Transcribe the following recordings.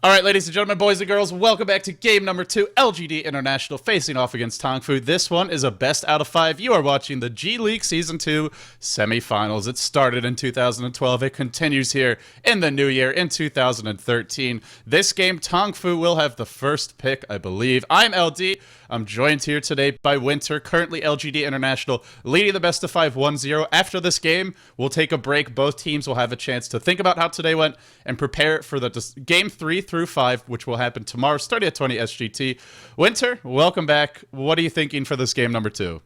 All right, ladies and gentlemen, boys and girls, welcome back to game number 2, LGD International facing off against Tang Fu. This one is a best out of 5. You are watching the G League Season 2 semifinals. It started in 2012. It continues here in the new year in 2013. This game, Tang Fu will have the first pick, I believe. I'm LD. I'm joined here today by Winter, currently LGD International, leading the best of 5 1-0. After this game, we'll take a break. Both teams will have a chance to think about how today went and prepare for the game 3 through 5, which will happen tomorrow, starting at 20 SGT. Winter, welcome back. What are you thinking for this game number 2?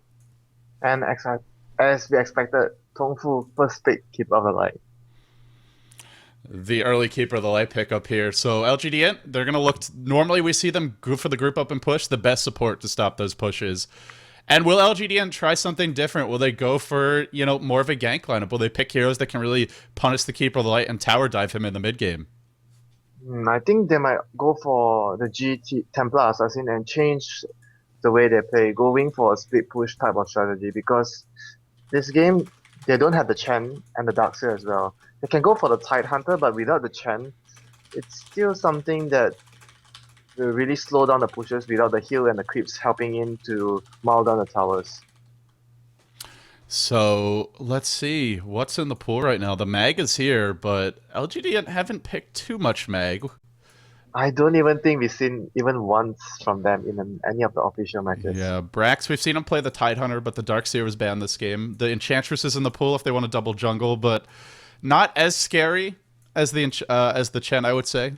And as we expected, Tongfu first pick keeper of the light. The early keeper of the light pickup here. So LGD.int, they're going to look... Normally we see them go for the group up and push, the best support to stop those pushes. And will LGD.int try something different? Will they go for, more of a gank lineup? Will they pick heroes that can really punish the keeper of the light and tower dive him in the mid game? I think they might go for the GT Templar Assassin and change the way they play, going for a split push type of strategy, because this game, they don't have the Chen and the Darkseer as well. They can go for the Tide Hunter, but without the Chen, it's still something that will really slow down the pushes without the heal and the creeps helping in to maul down the towers. So let's see what's in the pool right now. The mag is here, but LGD haven't picked too much mag. I don't even think we've seen even once from them in any of the official matches. Yeah, Brax, we've seen him play the Tide Hunter, but the Darkseer was banned this game. The Enchantress is in the pool if they want to double jungle, but not as scary as the Chen, I would say.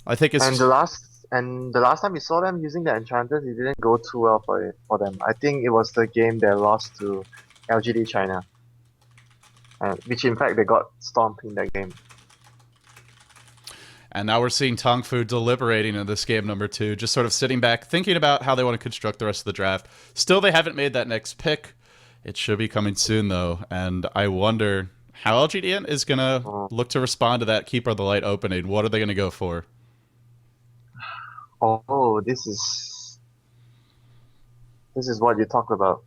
I think it's the last time we saw them using the Enchantress, it didn't go too well for them. I think it was the game they lost to LGD China, which in fact they got stomped in that game. And now we're seeing Tang Fu deliberating in this game number 2, just sort of sitting back, thinking about how they want to construct the rest of the draft. Still, they haven't made that next pick. It should be coming soon, though, and I wonder how LGD is going to look to respond to that Keeper of the Light opening. What are they going to go for? Oh, this is what you talk about.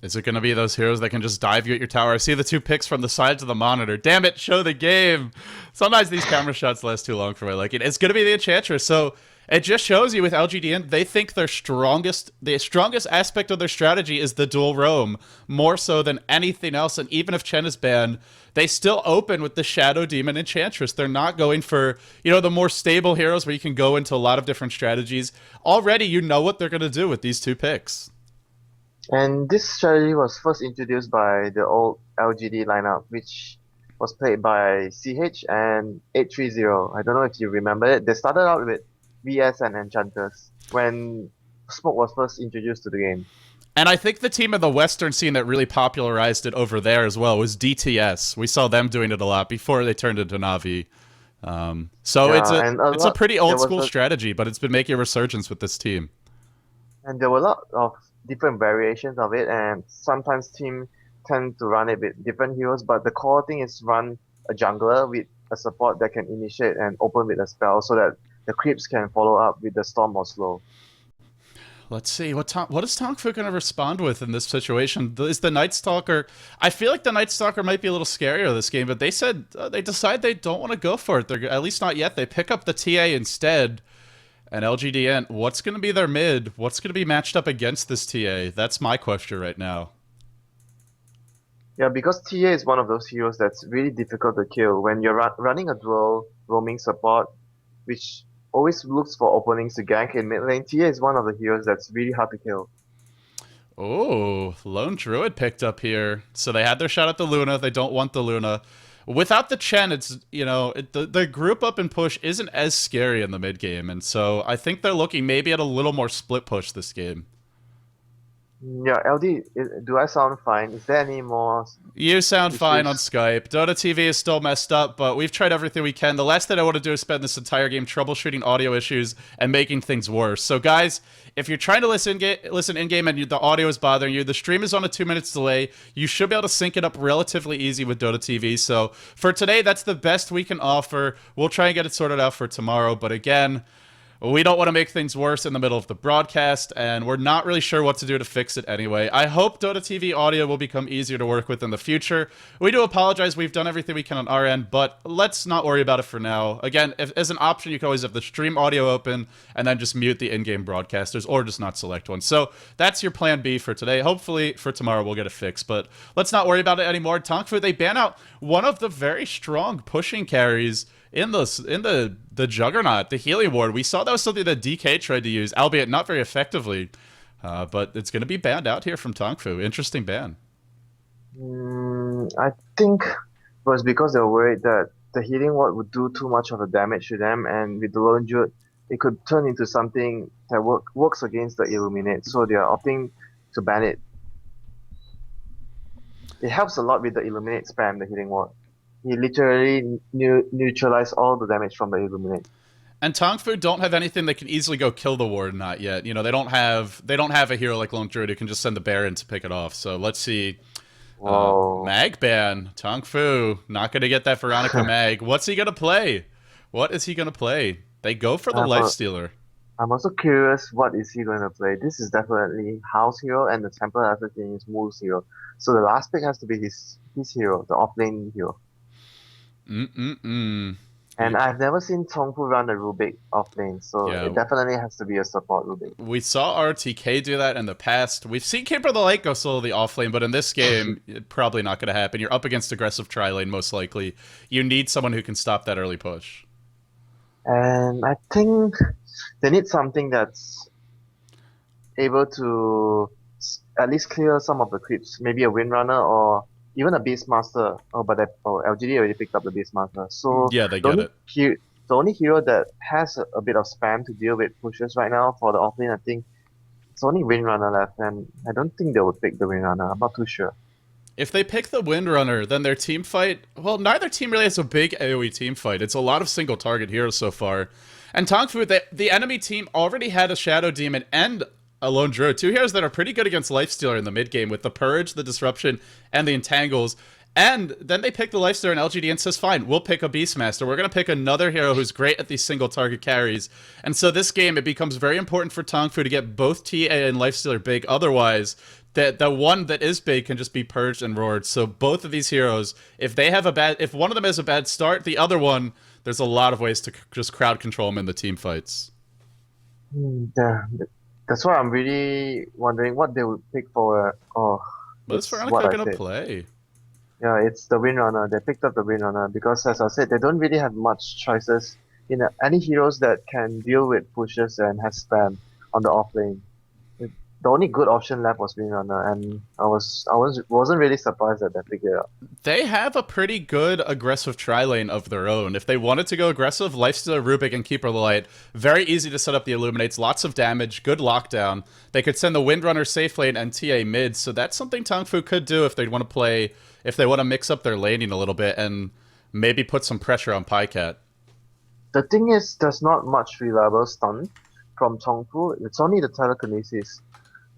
Is it going to be those heroes that can just dive you at your tower? I see the 2 picks from the sides of the monitor. Damn it, show the game. Sometimes these camera shots last too long for my liking. It's going to be the Enchantress. So it just shows you with LGD, they think the strongest aspect of their strategy is the dual roam, more so than anything else. And even if Chen is banned, they still open with the Shadow Demon Enchantress. They're not going for, the more stable heroes where you can go into a lot of different strategies. Already, you know what they're going to do with these 2 picks. And this strategy was first introduced by the old LGD lineup, which was played by CH and 830. I don't know if you remember it. They started out with VS and Enchantress when Smoke was first introduced to the game. And I think the team in the Western scene that really popularized it over there as well was DTS. We saw them doing it a lot before they turned into Na'Vi. It's a pretty old school strategy, but it's been making a resurgence with this team. And there were a lot of different variations of it, and sometimes teams tend to run it with different heroes, but the core thing is run a jungler with a support that can initiate and open with a spell so that the creeps can follow up with the storm or slow. Let's see, what is Tang Fu going to respond with in this situation? Is the Night Stalker... I feel like the Night Stalker might be a little scarier this game, but they said they decide they don't want to go for it. They're, at least not yet. They pick up the TA instead. And LGD, what's going to be their mid? What's going to be matched up against this TA? That's my question right now. Yeah, because TA is one of those heroes that's really difficult to kill. When you're running a dual roaming support, which always looks for openings to gank in mid lane, TA is one of the heroes that's really hard to kill. Oh, Lone Druid picked up here. So they had their shot at the Luna. They don't want the Luna. Without the Chen, it's, the group up and push isn't as scary in the mid game. And so I think they're looking maybe at a little more split push this game. Yeah, LD, do I sound fine? Is there any more? You sound fine on Skype. Dota TV is still messed up, but we've tried everything we can. The last thing I want to do is spend this entire game troubleshooting audio issues and making things worse. So guys, if you're trying to listen in-game and the audio is bothering you, the stream is on a 2 minutes delay. You should be able to sync it up relatively easy with Dota TV. So for today, that's the best we can offer. We'll try and get it sorted out for tomorrow. But again, We don't want to make things worse in the middle of the broadcast, and we're not really sure what to do to fix it anyway. I hope Dota TV audio will become easier to work with in the future. We do apologize. We've done everything we can on our end, but let's not worry about it for now. Again, as an option, you can always have the stream audio open and then just mute the in-game broadcasters or just not select one. So that's your plan B for today. Hopefully for tomorrow we'll get it fixed, but let's not worry about it anymore. Tang Fu, they ban out one of the very strong pushing carries in the Juggernaut, the healing ward. We saw that was something that DK tried to use, albeit not very effectively. But it's going to be banned out here from Tang Fu. Interesting ban. I think it was because they were worried that the healing ward would do too much of the damage to them, and with the lone druid, it could turn into something that works against the illuminate. So they are opting to ban it. It helps a lot with the illuminate spam, the healing ward. He literally neutralized all the damage from the illuminate. And Tang Fu don't have anything that can easily go kill the ward, not yet. You know, they don't have a hero like Lone Druid who can just send the Baron to pick it off. So let's see. Mag ban. Tang Fu not gonna get that Veronica Mag. What's he gonna play? What is he gonna play? They go for the Lifestealer. I'm also curious, what is he going to play? This is definitely House hero, and the Templar Assassin is Moose hero. So the last pick has to be his hero, the offlane hero. And I've never seen Tongfu run a Rubik offlane, so it definitely has to be a support Rubik. We saw RTK do that in the past. We've seen Keeper of the Light go solo the offlane, but in this game, probably not going to happen. You're up against aggressive tri-lane, most likely. You need someone who can stop that early push. And I think they need something that's able to at least clear some of the creeps. Maybe a Windrunner or even a Beastmaster. But LGD already picked up the Beastmaster. So yeah, they get it. The only hero that has a bit of spam to deal with pushes right now for the offlane, I think it's only Windrunner left, and I don't think they would pick the Windrunner. I'm not too sure. If they pick the Windrunner, then their team fight... Well, neither team really has a big AoE team fight. It's a lot of single-target heroes so far. And Tang Fu, the enemy team already had a Shadow Demon and a Lone Druid. Two heroes that are pretty good against Lifestealer in the mid-game with the Purge, the Disruption, and the Entangles. And then they pick the Lifestealer, and LGD.int says, fine, we'll pick a Beastmaster. We're going to pick another hero who's great at these single-target carries. And so this game, it becomes very important for Tang Fu to get both TA and Lifestealer big. Otherwise, the one that is big can just be purged and roared. So both of these heroes, if one of them has a bad start, the other one, there's a lot of ways to just crowd control them in the team fights. That's why I'm really wondering what they would pick for. What is Veronica going to play? Yeah, it's the Windrunner. They picked up the Windrunner because, as I said, they don't really have much choices in any heroes that can deal with pushes and has spam on the offlane. The only good option left was Windrunner, and I wasn't really surprised that they picked it up. They have a pretty good aggressive tri-lane of their own. If they wanted to go aggressive, Lifestealer, Rubik, and Keeper of the Light, very easy to set up the Illuminates, lots of damage, good lockdown. They could send the Windrunner safe lane and TA mid, so that's something Tang Fu could do if they want to mix up their laning a little bit and maybe put some pressure on Pycat. The thing is, there's not much reliable stun from Tongfu. It's only the telekinesis.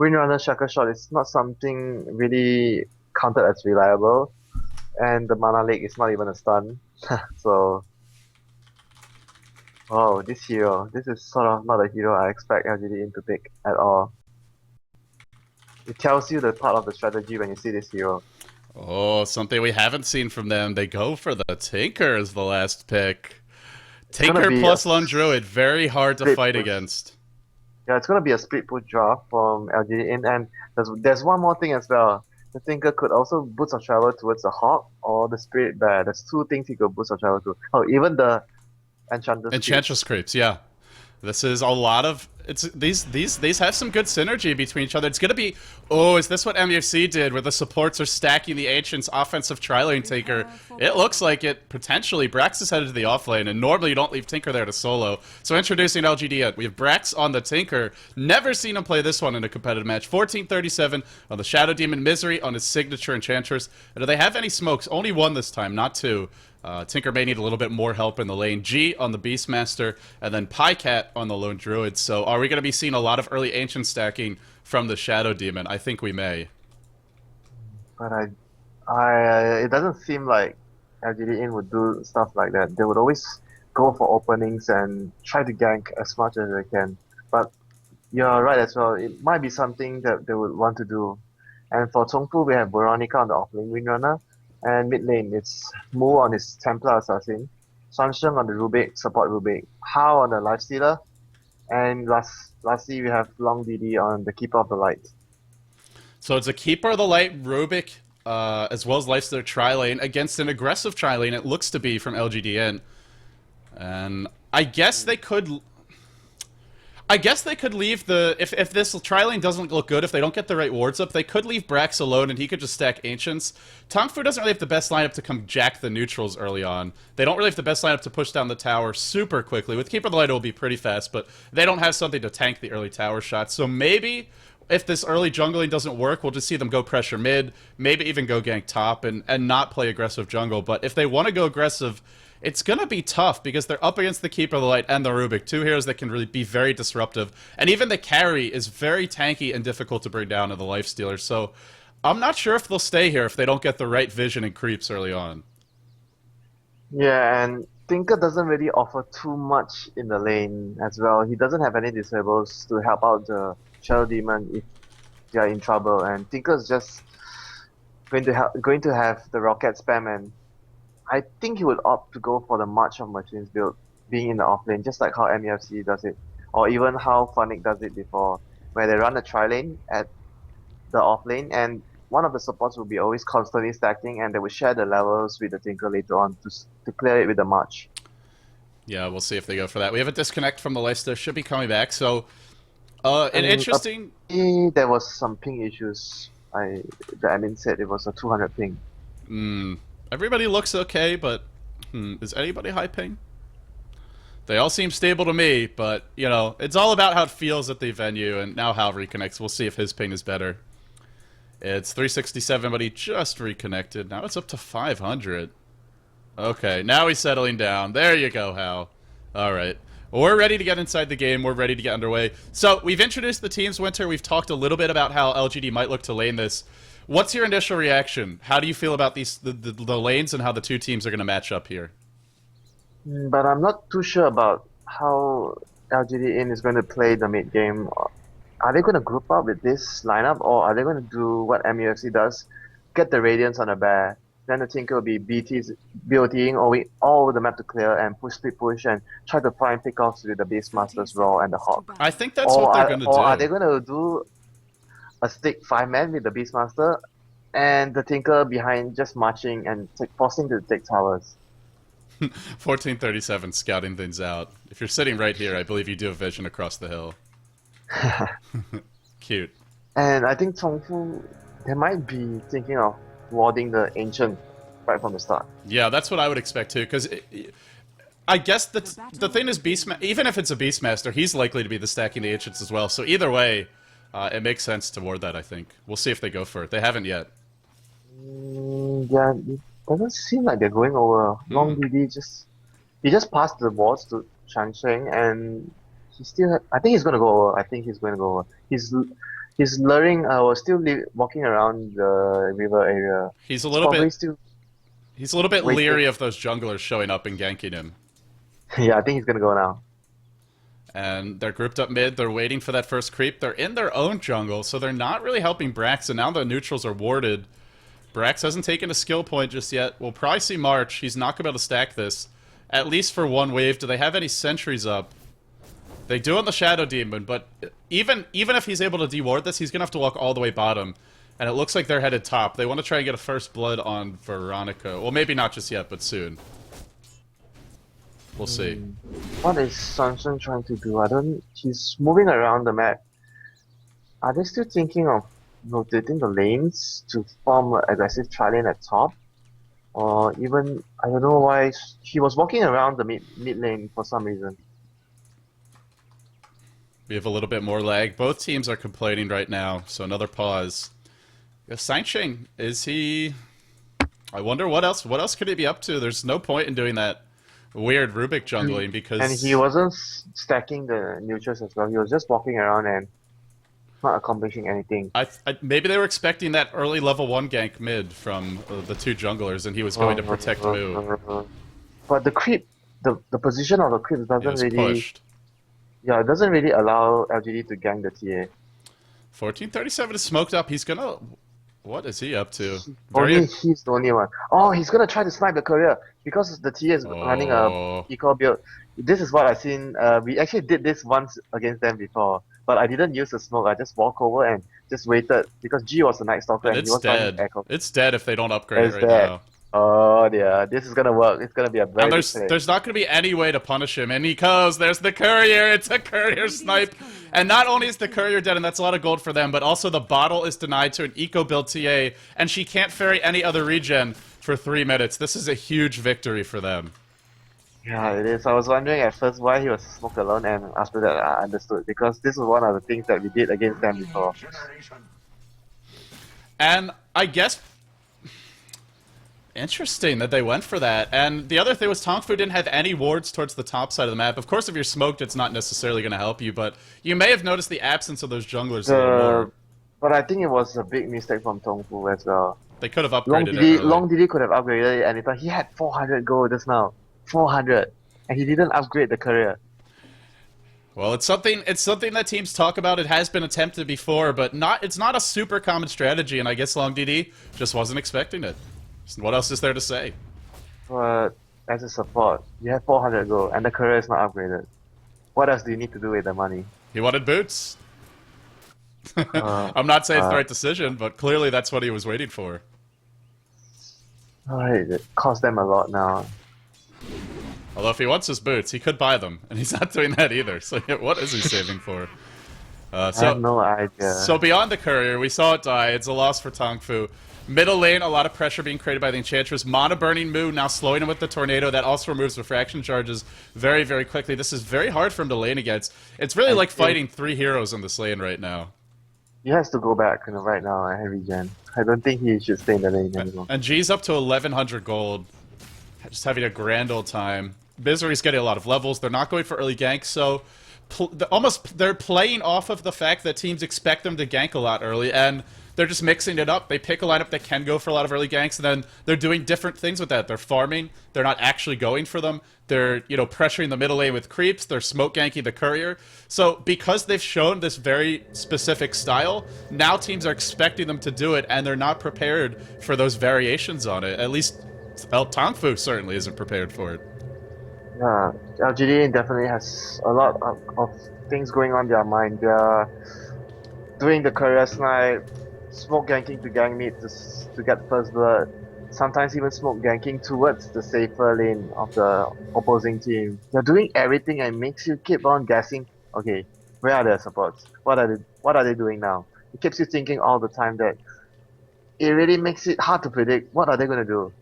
Windrunner Shackle Shot is not something really counted as reliable, and the Mana Lake is not even a stun. So, this hero. This is sort of not a hero I expect LGD to pick at all. It tells you the part of the strategy when you see this hero. Oh, something we haven't seen from them. They go for the Tinker as the last pick. Tinker plus Lone Druid, very hard to fight against. Yeah, it's going to be a split push draft from LGD.int, and there's one more thing as well. The Tinker could also boost of travel towards the Hawk or the Spirit Bear. There's two things he could boost of travel to. Oh, even the Enchantress Creeps, yeah. This is a lot of... These have some good synergy between each other. It's going to be... Oh, is this what MUFC did, where the supports are stacking the Ancient's offensive tri-lane Tinker? It looks like it, potentially. Brax is headed to the offlane, and normally you don't leave Tinker there to solo. So introducing LGD, we have Brax on the Tinker. Never seen him play this one in a competitive match. 1437 on the Shadow Demon, Misery on his signature Enchantress. And do they have any smokes? Only one this time, not two. Tinker may need a little bit more help in the lane. G on the Beastmaster, and then Pycat on the Lone Druid. So are we going to be seeing a lot of early Ancient stacking from the Shadow Demon? I think we may. But it doesn't seem like LGD would do stuff like that. They would always go for openings and try to gank as much as they can. But you're right as well. It might be something that they would want to do. And for Tongfu, we have Veronica on the offlane windrunner, and mid lane it's Mu on his Templar Assassin, Shansheng on the Rubik, support Rubik, Hao on the Lifestealer, and lastly we have Long DD on the Keeper of the Light. So it's a Keeper of the Light, Rubik, as well as Lifestealer tri-lane against an aggressive tri-lane, it looks to be, from LGD.int. And I guess they could leave the... If this tri-lane doesn't look good, if they don't get the right wards up, they could leave Brax alone and he could just stack Ancients. Tang Fu doesn't really have the best lineup to come jack the neutrals early on. They don't really have the best lineup to push down the tower super quickly. With Keeper of the Light, it will be pretty fast, but they don't have something to tank the early tower shots. So maybe, if this early jungling doesn't work, we'll just see them go pressure mid, maybe even go gank top, and not play aggressive jungle. But if they want to go aggressive... It's going to be tough because they're up against the Keeper of the Light and the Rubik, two heroes that can really be very disruptive. And even the carry is very tanky and difficult to bring down to the Lifestealer. So I'm not sure if they'll stay here if they don't get the right vision and creeps early on. Yeah, and Tinker doesn't really offer too much in the lane as well. He doesn't have any disables to help out the Shadow Demon if they are in trouble. And Tinker's just going to have the rocket spam, and I think he would opt to go for the March of Machines build, being in the offlane, just like how MEFC does it, or even how Funnick does it before, where they run a tri-lane at the offlane, and one of the supports will be always constantly stacking, and they will share the levels with the Tinker later on to clear it with the March. Yeah, we'll see if they go for that. We have a disconnect from the Lifestealer, should be coming back, so... an interesting... There was some ping issues. The admin said it was a 200 ping. Everybody looks okay, but is anybody high ping? They all seem stable to me, but, you know, it's all about how it feels at the venue, and now Hal reconnects. We'll see if his ping is better. It's 367, but he just reconnected. Now it's up to 500. Okay, now he's settling down. There you go, Hal. Alright. Well, we're ready to get inside the game. We're ready to get underway. So, we've introduced the teams, Winter. We've talked a little bit about how LGD might look to lane this. What's your initial reaction? How do you feel about the lanes and how the two teams are going to match up here? But I'm not too sure about how LGD.int is going to play the mid game. Are they going to group up with this lineup, or are they going to do what MEFC does? Get the Radiance on a bear, then the Tinker will be BOTing all over the map to clear and split push and try to find pickoffs with the Beastmaster's Raw and the Hawk. I think that's what they're going to do. Or are they going to do a stick 5-man with the Beastmaster and the Tinker behind just marching and forcing to take towers? 1437 scouting things out. If you're sitting right here, I believe you do have vision across the hill. Cute. And I think Tongfu, they might be thinking of warding the Ancient right from the start. Yeah, that's what I would expect too, because I guess the thing is, even if it's a Beastmaster, he's likely to be the stacking the Ancients as well. So either way, it makes sense to ward that, I think. We'll see if they go for it. They haven't yet. Yeah, it doesn't seem like they're going over. Long DD he just passed the wards to Shansheng, and he still. I think he's gonna go over. I think he's going to go over. He's luring. Was still walking around the river area. He's a little bit leery of those junglers showing up and ganking him. Yeah, I think he's gonna go now. And they're grouped up mid, they're waiting for that first creep. They're in their own jungle, so they're not really helping Brax, and now the neutrals are warded. Brax hasn't taken a skill point just yet. We'll probably see March. He's not going to be able to stack this, at least for one wave. Do they have any sentries up? They do on the Shadow Demon, but even if he's able to de-ward this, he's going to have to walk all the way bottom. And it looks like they're headed top. They want to try and get a first blood on Veronica. Well, maybe not just yet, but soon. We'll see. What is Samson trying to do? He's moving around the map. Are they still thinking of rotating the lanes to form an aggressive tri-lane at top? Or even, I don't know why, he was walking around the mid lane for some reason. We have a little bit more lag. Both teams are complaining right now, so another pause. Sancheng, is he... I wonder what else could he be up to? There's no point in doing that weird Rubik jungling because... And he wasn't stacking the neutrals as well. He was just walking around and not accomplishing anything. Maybe they were expecting that early level 1 gank mid from the two junglers, and he was going to protect Mu. But the creep the position of the creeps He doesn't was really, pushed. yeah, it doesn't really allow LGD to gank the TA. 1437 is smoked up. He's gonna. What is he up to? Only Very. he's the only one. Oh, he's gonna try to snipe the Courier because the TA is running a Oh. eco build. This is what I've seen. We actually did this once against them before, but I didn't use the smoke. I just walked over and just waited because G was the Night Stalker And and he it's was running dead. echo. It's dead if they don't upgrade it Is right that? now. Oh dear, this is gonna work. It's gonna be a And very big play. there's not going to be any way to punish him. And he goes, there's the Courier. It's a Courier snipe. And not only is the Courier dead, and that's a lot of gold for them, but also the bottle is denied to an eco build TA, and she can't ferry any other regen for 3 minutes. This is a huge victory for them. Yeah, it is. I was wondering at first why he was smoked alone, and after that I understood because this was one of the things that we did against them before. And I guess interesting that they went for that. And the other thing was Tongfu didn't have any wards towards the top side of the map. Of course, if you're smoked, it's not necessarily going to help you, but you may have noticed the absence of those junglers a little more. But I think it was a big mistake from Tongfu as well. They could have upgraded it early. Long Didi could have upgraded it anytime. He had 400 gold just now. 400. And he didn't upgrade the Courier. Well, it's something that teams talk about. It has been attempted before, but it's not a super common strategy, and I guess Long DD just wasn't expecting it. What else is there to say? But as a support, you have 400 gold and the Courier is not upgraded. What else do you need to do with the money? He wanted boots. I'm not saying it's the right decision, but clearly that's what he was waiting for. It cost them a lot now. Although if he wants his boots, he could buy them, and he's not doing that either. So what is he saving for? I have no idea. So beyond the Courier, we saw it die. It's a loss for Tongfu. Middle lane, a lot of pressure being created by the Enchantress. Mana Burning Moo now slowing him with the Tornado. That also removes refraction charges very, very quickly. This is very hard for him to lane against. It's really like fighting 3 heroes in this lane right now. He has to go back right now and regen. I don't think he should stay in the lane anymore. And G's up to 1100 gold. Just having a grand old time. Misery's getting a lot of levels. They're not going for early ganks, so they're playing off of the fact that teams expect them to gank a lot early, and they're just mixing it up. They pick a lineup that can go for a lot of early ganks, and then they're doing different things with that. They're farming. They're not actually going for them. They're, pressuring the middle lane with creeps. They're smoke ganking the Courier. So because they've shown this very specific style, now teams are expecting them to do it, and they're not prepared for those variations on it. At least Tongfu certainly isn't prepared for it. Yeah, LGD definitely has a lot of things going on in their mind. They're doing the Courier snipe, smoke ganking to gank mid to get first blood, sometimes even smoke ganking towards the safer lane of the opposing team. They're doing everything and makes you keep on guessing, okay, where are their supports? What are they doing now? It keeps you thinking all the time that it really makes it hard to predict what are they going to do.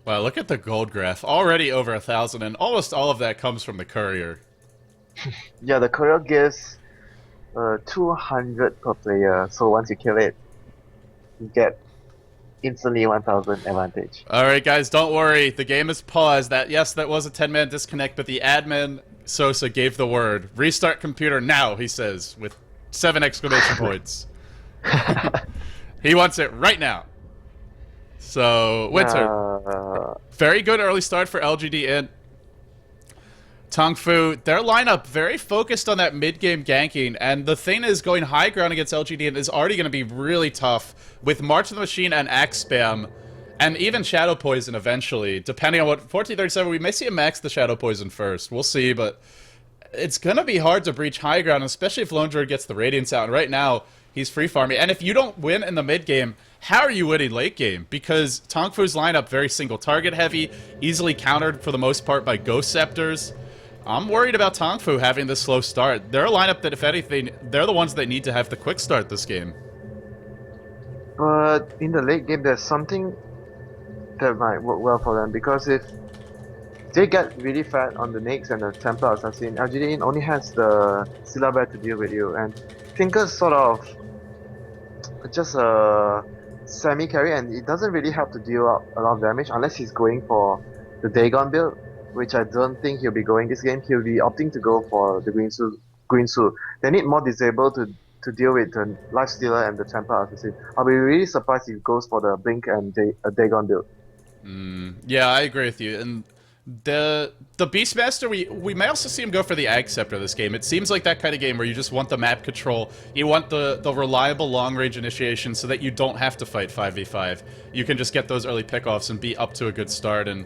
Wow, look at the gold graph. Already over 1,000, and almost all of that comes from the Courier. Yeah, the Courier gives 200 per player, so once you kill it, you get instantly 1,000 advantage. Alright guys, don't worry. The game is paused. Yes, that was a 10-minute disconnect, but the admin, Sosa, gave the word. Restart computer now, he says, with 7 exclamation points. He wants it right now. So, Winter, very good early start for LGD.int. Tongfu, their lineup very focused on that mid-game ganking, and the thing is, going high ground against LGD.int is already going to be really tough with March of the Machine and Axe Spam, and even Shadow Poison eventually. Depending on what 1437, we may see him max the Shadow Poison first. We'll see, but it's going to be hard to breach high ground, especially if Lone Druid gets the Radiance out, and right now, he's free farming. And if you don't win in the mid-game, how are you winning late game? Because Tongfu's lineup very single target heavy, easily countered for the most part by Ghost Scepters. I'm worried about Tongfu having this slow start. They're a lineup that, if anything, they're the ones that need to have the quick start this game. But in the late game, there's something that might work well for them, because if they get really fat on the Nyx and the Templar Assassin, LGD only has the Syllabare to deal with you, and Tinker's sort of just a semi-carry, and it doesn't really help to deal out a lot of damage unless he's going for the Dagon build, which I don't think he'll be going this game. He'll be opting to go for the Green Su. They need more disable to deal with the Lifestealer and the Templar Assassin. I'll be really surprised if he goes for the Blink and Dagon build. Yeah, I agree with you. And The Beastmaster, we may also see him go for the Ag Scepter this game. It seems like that kind of game where you just want the map control, you want the reliable long-range initiation so that you don't have to fight 5v5. You can just get those early pickoffs and be up to a good start. And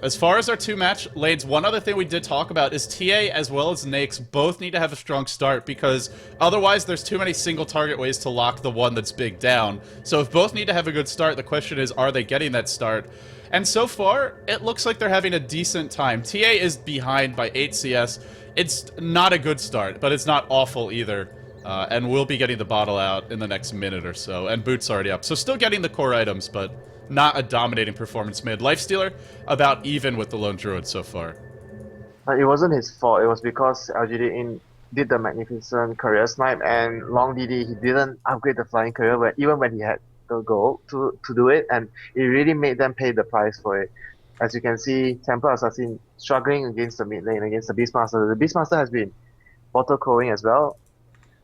as far as our two match lanes, one other thing we did talk about is TA as well as Nakes both need to have a strong start, because otherwise there's too many single target ways to lock the one that's big down. So if both need to have a good start, the question is, are they getting that start? And so far, it looks like they're having a decent time. TA is behind by 8 CS. It's not a good start, but it's not awful either. And we'll be getting the bottle out in the next minute or so. And Boot's already up. So still getting the core items, but not a dominating performance mid. Lifestealer, about even with the Lone Druid so far. It wasn't his fault. It was because LGD.int did the magnificent Courier snipe, and Long DD, he didn't upgrade the flying Courier even when he had the goal to do it, and it really made them pay the price for it. As you can see, Templar Assassin struggling against the mid lane, against the Beastmaster. The Beastmaster has been bottle crowing as well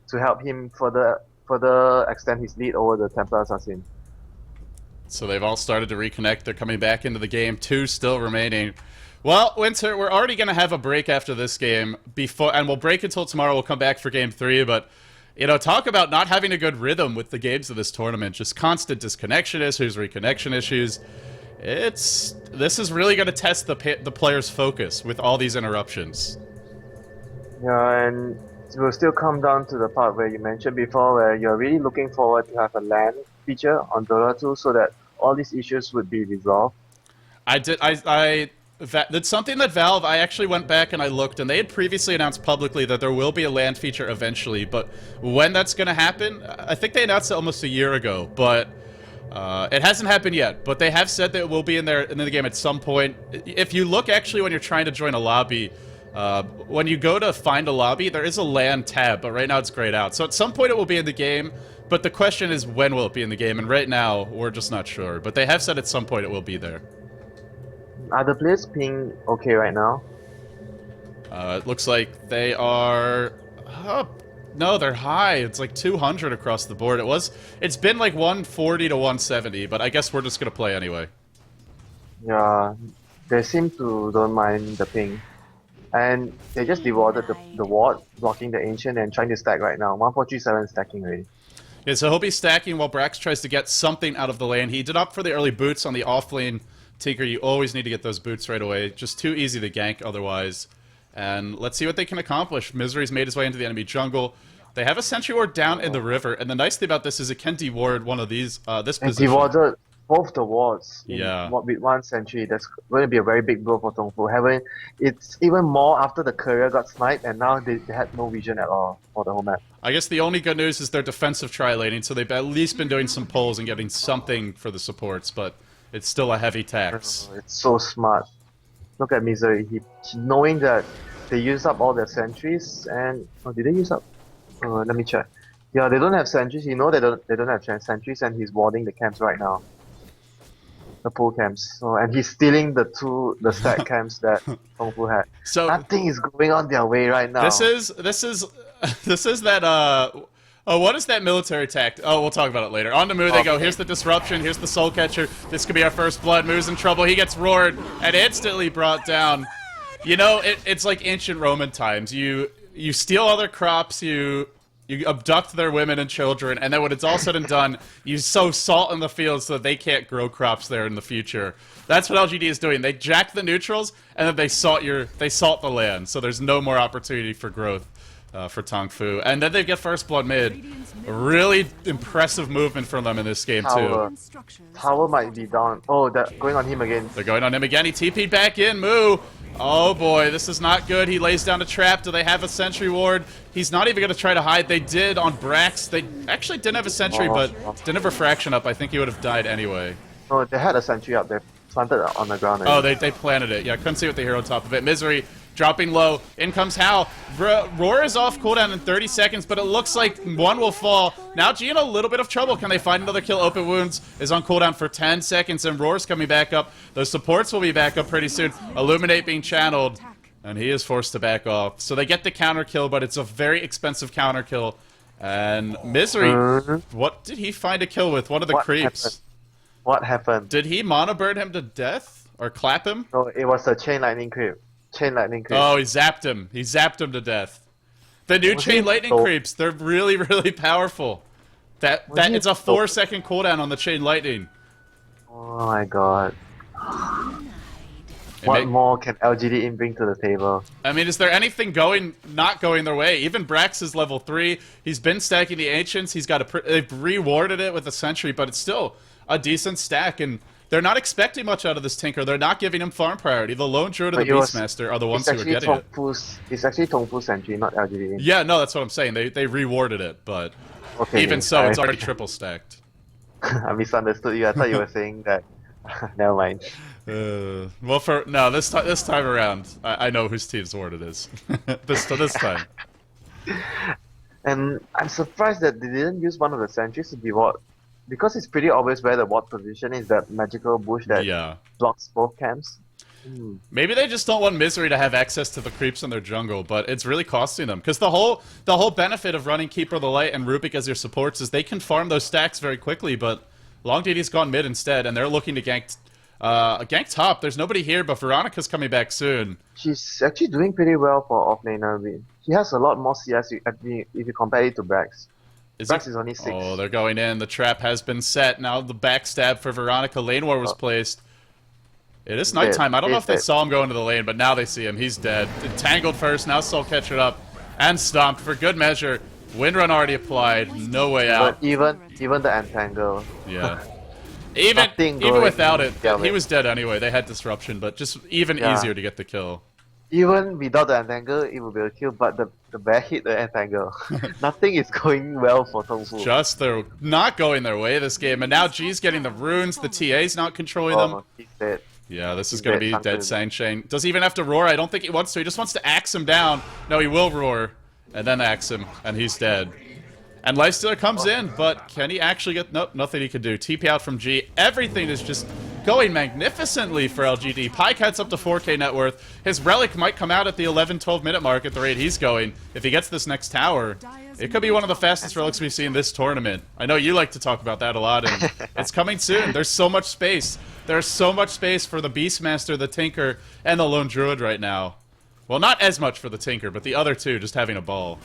to help him further extend his lead over the Templar Assassin. So they've all started to reconnect. They're coming back into the game. 2 still remaining. Well, Winter, we're already going to have a break after this game, and we'll break until tomorrow. We'll come back for Game 3, but you know, talk about not having a good rhythm with the games of this tournament. Just constant disconnection issues, reconnection issues. This is really going to test the player's focus with all these interruptions. Yeah, and we'll still come down to the part where you mentioned before, where you're really looking forward to have a LAN feature on Dota 2 so that all these issues would be resolved. That's something that Valve, I actually went back and I looked, and they had previously announced publicly that there will be a LAN feature eventually, but when that's going to happen, I think they announced it almost a year ago, but it hasn't happened yet. But they have said that it will be in the game at some point. If you look actually when you're trying to join a lobby, when you go to find a lobby, there is a LAN tab, but right now it's grayed out. So at some point it will be in the game, but the question is when will it be in the game, and right now we're just not sure. But they have said at some point it will be there. Are the players ping okay right now? It looks like they are... no, they're high. It's like 200 across the board. It's been like 140 to 170, but I guess we're just gonna play anyway. Yeah, they seem to don't mind the ping. And they just dewarded the ward, blocking the Ancient and trying to stack right now. 1437 stacking already. Yeah, so he'll be stacking while Brax tries to get something out of the lane. He did opt for the early boots on the off-lane Tinker. You always need to get those boots right away. Just too easy to gank otherwise. And let's see what they can accomplish. Misery's made his way into the enemy jungle. They have a sentry ward down in the river, and the nice thing about this is it can deward one of these, this position. And dewarded both the wards with one sentry. That's going to be a very big blow for Tongfu. It's even more after the Courier got sniped, and now they had no vision at all for the whole map. I guess the only good news is their defensive tri-laning, so they've at least been doing some pulls and getting something for the supports, but it's still a heavy tax. It's so smart. Look at Misery. He knowing that they used up all their sentries, and did they use up? Let me check. Yeah, they don't have sentries. You know they don't have sentries, and he's warding the camps right now. The pool camps. So, and he's stealing the stack camps that Tongfu had. So nothing is going on their way right now. This is that what is that military tact? Oh, we'll talk about it later. On the move they go. Here's the disruption. Here's the soul catcher. This could be our first blood. Moo's in trouble. He gets roared and instantly brought down. You know, it's like ancient Roman times. You steal other crops. You abduct their women and children, and then when it's all said and done, you sow salt in the field so that they can't grow crops there in the future. That's what LGD is doing. They jack the neutrals, and then they salt the land, so there's no more opportunity for growth for Tang Fu. And then they get first blood mid. A really impressive movement from them in this game too. Tower might be down. Oh, they're going on him again. They're going on him again. He TP'd back in. Moo. Oh boy, this is not good. He lays down a trap. Do they have a sentry ward? He's not even going to try to hide. They did on Brax. They actually didn't have a sentry, but didn't have refraction up. I think he would have died anyway. Oh, they had a sentry up there. Planted it on the ground. Oh, they planted it. Yeah, couldn't see with the hero on top of it. Misery dropping low. In comes Hal. Roar is off cooldown in 30 seconds, but it looks like one will fall. Now G in a little bit of trouble. Can they find another kill? Open Wounds is on cooldown for 10 seconds, and Roar's coming back up. Those supports will be back up pretty soon. Illuminate being channeled, and he is forced to back off. So they get the counter kill, but it's a very expensive counter kill. And Misery, what did he find a kill with? One of the creeps. What happened? Did he mono burn him to death? Or clap him? No, it was a chain lightning creep. Chain lightning creep. Oh, he zapped him. He zapped him to death. The new Was chain he lightning so- creeps, they're really, really powerful. That Was he it's a so- 4-second cooldown on the chain lightning. Oh my god. It What ma- more can LGD.int bring to the table? I mean, is there anything not going their way? Even Brax is level 3. He's been stacking the Ancients. They've rewarded it with a Sentry, but it's still a decent stack, and they're not expecting much out of this Tinker. They're not giving him farm priority. The Lone Druid and But the it was- Beastmaster are the ones who are getting it. It's actually Tongfu Sentry, not LGD.int. Yeah, no, that's what I'm saying. They rewarded it, but Okay, even so, it's I- already triple stacked. I misunderstood you. I thought you were saying that. Never mind. Well, this time around, I know whose team's ward it is. this time. And I'm surprised that they didn't use one of the sentries to be ward, because it's pretty obvious where the ward position is. That magical bush that Yeah. blocks both camps. Maybe they just don't want Misery to have access to the creeps in their jungle, but it's really costing them. Because the whole benefit of running Keeper of the Light and Rubik as your supports is they can farm those stacks very quickly, but Long DD's gone mid instead, and they're looking to gank top. There's nobody here, but Veronica's coming back soon. She's actually doing pretty well for offlaner. She has a lot more CS if you compare it to Brax. Brax is only 6. Oh, they're going in. The trap has been set. Now the backstab for Veronica. Lane War was placed. It is nighttime. I don't know if they saw him go into the lane, but now they see him. He's dead. Entangled first. Now Soul catch it up. And stomped for good measure. Windrun already applied. No way out. But even the entangle. Yeah. Even without it, he was dead anyway. They had disruption, but just even easier to get the kill. Even without the entangle, it would be a kill, but the bear hit the entangle. Nothing is going well for Tongfu. Just they're not going their way this game, and now G's getting the runes. The TA's not controlling them. He's dead. Yeah, this is going to be dead Sanshane. Does he even have to roar? I don't think he wants to. He just wants to axe him down. No, he will roar, and then axe him, and he's dead. And Lifestealer comes in, but can he actually get... Nope, nothing he can do. TP out from G. Everything is just going magnificently for LGD. Pycat's up to 4k net worth. His Relic might come out at the 11-12 minute mark at the rate he's going. If he gets this next tower, it could be one of the fastest Relics we've seen this tournament. I know you like to talk about that a lot, and it's coming soon. There's so much space. There's so much space for the Beastmaster, the Tinker, and the Lone Druid right now. Well, not as much for the Tinker, but the other two just having a ball.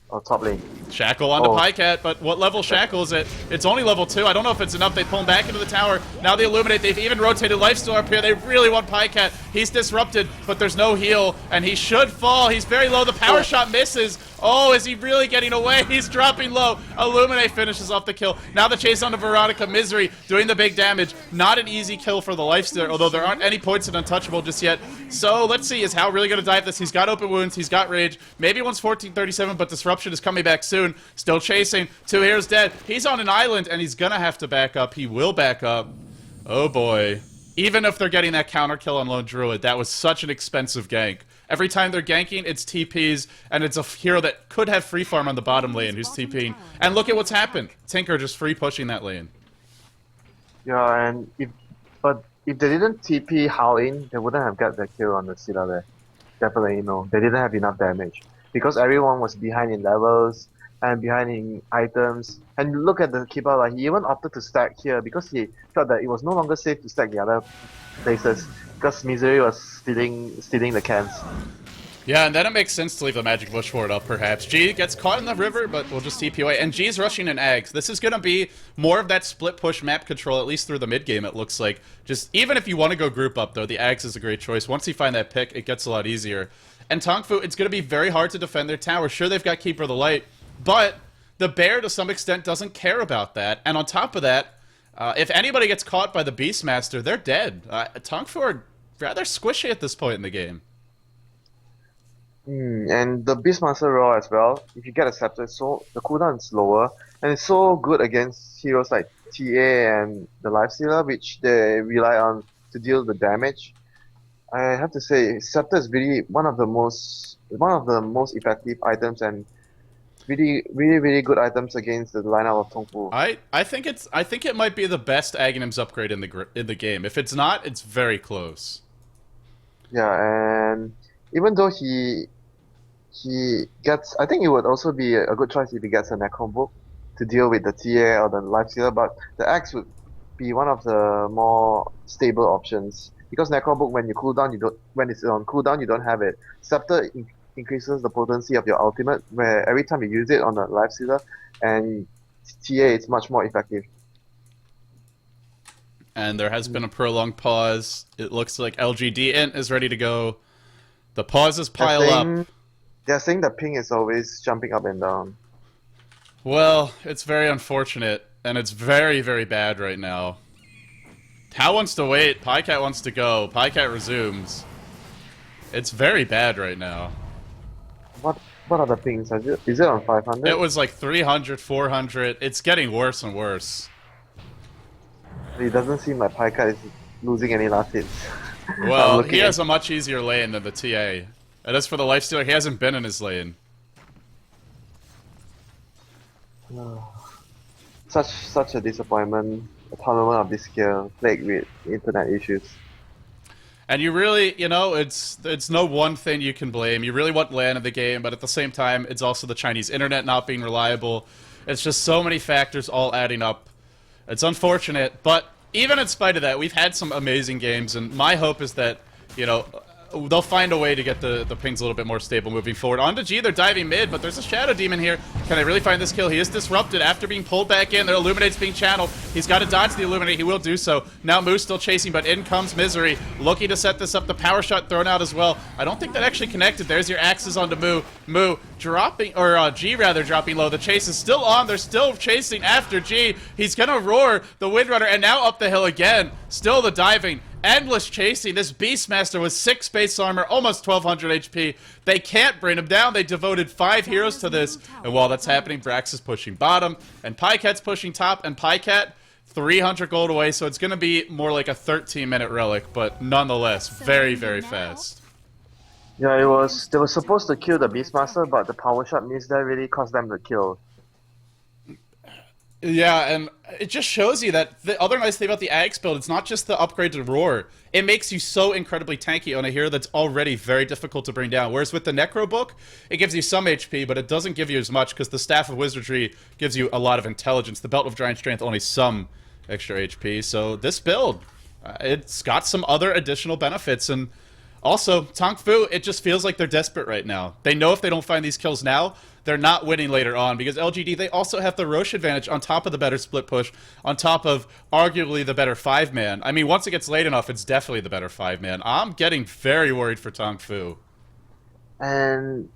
Oh, top lane. Shackle onto Pycat, but what level Shackle is it? It's only level 2. I don't know if it's enough. They pull him back into the tower. Now they Illuminate. They've even rotated Lifestealer up here. They really want Pycat. He's disrupted, but there's no heal, and he should fall. He's very low. The power shot misses. Oh, is he really getting away? He's dropping low. Illuminate finishes off the kill. Now the chase onto Veronica. Misery doing the big damage. Not an easy kill for the Lifestealer, although there aren't any points in Untouchable just yet. So let's see, is Hal really going to dive this? He's got open wounds. He's got rage. Maybe once 1437, but Disruption is coming back soon. Still chasing. 2 heroes dead. He's on an island, and he's going to have to back up. He will back up. Oh, boy. Even if they're getting that counter kill on Lone Druid, that was such an expensive gank. Every time they're ganking, it's TPs, and it's a hero that could have free farm on the bottom lane who's TPing. And look at what's happened. Tinker just free pushing that lane. Yeah, and if they didn't TP Hao in, they wouldn't have got the kill on the Scylla there. Definitely, no. They didn't have enough damage. Because everyone was behind in levels, and behind in items. And look at the keeper, like, he even opted to stack here because he felt that it was no longer safe to stack the other places. Because Misery was stealing the camps. Yeah, and then it makes sense to leave the Magic Bush Ward up, perhaps. G gets caught in the river, but we'll just TP away. And G's rushing in Ags. This is going to be more of that split push map control, at least through the mid game, it looks like. Just even if you want to go group up, though, the Ags is a great choice. Once you find that pick, it gets a lot easier. And Tongfu, it's going to be very hard to defend their tower. Sure, they've got Keeper of the Light, but the Bear, to some extent, doesn't care about that. And on top of that, if anybody gets caught by the Beastmaster, they're dead. Tongfu are rather squishy at this point in the game. And the Beastmaster role as well, if you get accepted, so the cooldown is lower, and it's so good against heroes like TA and the Lifestealer, which they rely on to deal the damage. I have to say, Scepter is really one of the most effective items, and really good items against the lineup of Tongfu. I think it might be the best Aghanims upgrade in the game. If it's not, it's very close. Yeah, and even though he gets, I think it would also be a good choice if he gets a Necron book to deal with the TA or the Lifestealer, but the Axe would be one of the more stable options because Necrobook when you cool down you don't when it's on cooldown you don't have it. Scepter increases the potency of your ultimate where every time you use it on a life stealer and TA it's much more effective. And there has been a prolonged pause. It looks like LGD.int is ready to go. The pauses pile up. They're saying the ping is always jumping up and down. Well, it's very unfortunate, and it's very, very bad right now. How wants to wait. Pycat wants to go. Pycat resumes. It's very bad right now. What are the pings? Is it on 500? It was like 300, 400. It's getting worse and worse. It doesn't seem like Pycat is losing any last hits. Well, he has a much easier lane than the TA. And as for the lifestealer, he hasn't been in his lane. Such a disappointment. A tournament of this scale, plagued with internet issues. And you really, you know, it's no one thing you can blame. You really want LAN in the game, but at the same time, it's also the Chinese internet not being reliable. It's just so many factors all adding up. It's unfortunate, but even in spite of that, we've had some amazing games, and my hope is that, you know, they'll find a way to get the pings a little bit more stable moving forward. On to G, they're diving mid, but there's a Shadow Demon here. Can they really find this kill? He is disrupted after being pulled back in. Their Illuminate's being channeled. He's got to dodge the Illuminate. He will do so. Now Moo's still chasing, but in comes Misery, looking to set this up. The power shot thrown out as well. I don't think that actually connected. There's your axes onto Moo. Moo dropping, or G rather, dropping low. The chase is still on. They're still chasing after G. He's gonna roar the Windrunner, and now up the hill again. Still the diving. Endless chasing. This Beastmaster with 6 base armor, almost 1200 HP. They can't bring him down. They devoted 5 heroes to this. And while that's happening, Brax is pushing bottom, and Pycat's pushing top, and Pycat 300 gold away, so it's going to be more like a 13-minute Relic, but nonetheless, very, very fast. Yeah, they were supposed to kill the Beastmaster, but the power shot missed that really cost them the kill. Yeah, and it just shows you that the other nice thing about the Axe build, it's not just the upgrade to Roar. It makes you so incredibly tanky on a hero that's already very difficult to bring down. Whereas with the Necro Book, it gives you some HP, but it doesn't give you as much because the Staff of Wizardry gives you a lot of intelligence. The Belt of Giant Strength, only some extra HP. So this build, it's got some other additional benefits. And also, Tang Fu, it just feels like they're desperate right now. They know if they don't find these kills now, they're not winning later on, because LGD, they also have the Roche advantage on top of the better split push, on top of arguably the better 5-man. I mean, once it gets late enough, it's definitely the better 5-man. I'm getting very worried for Tang Fu. And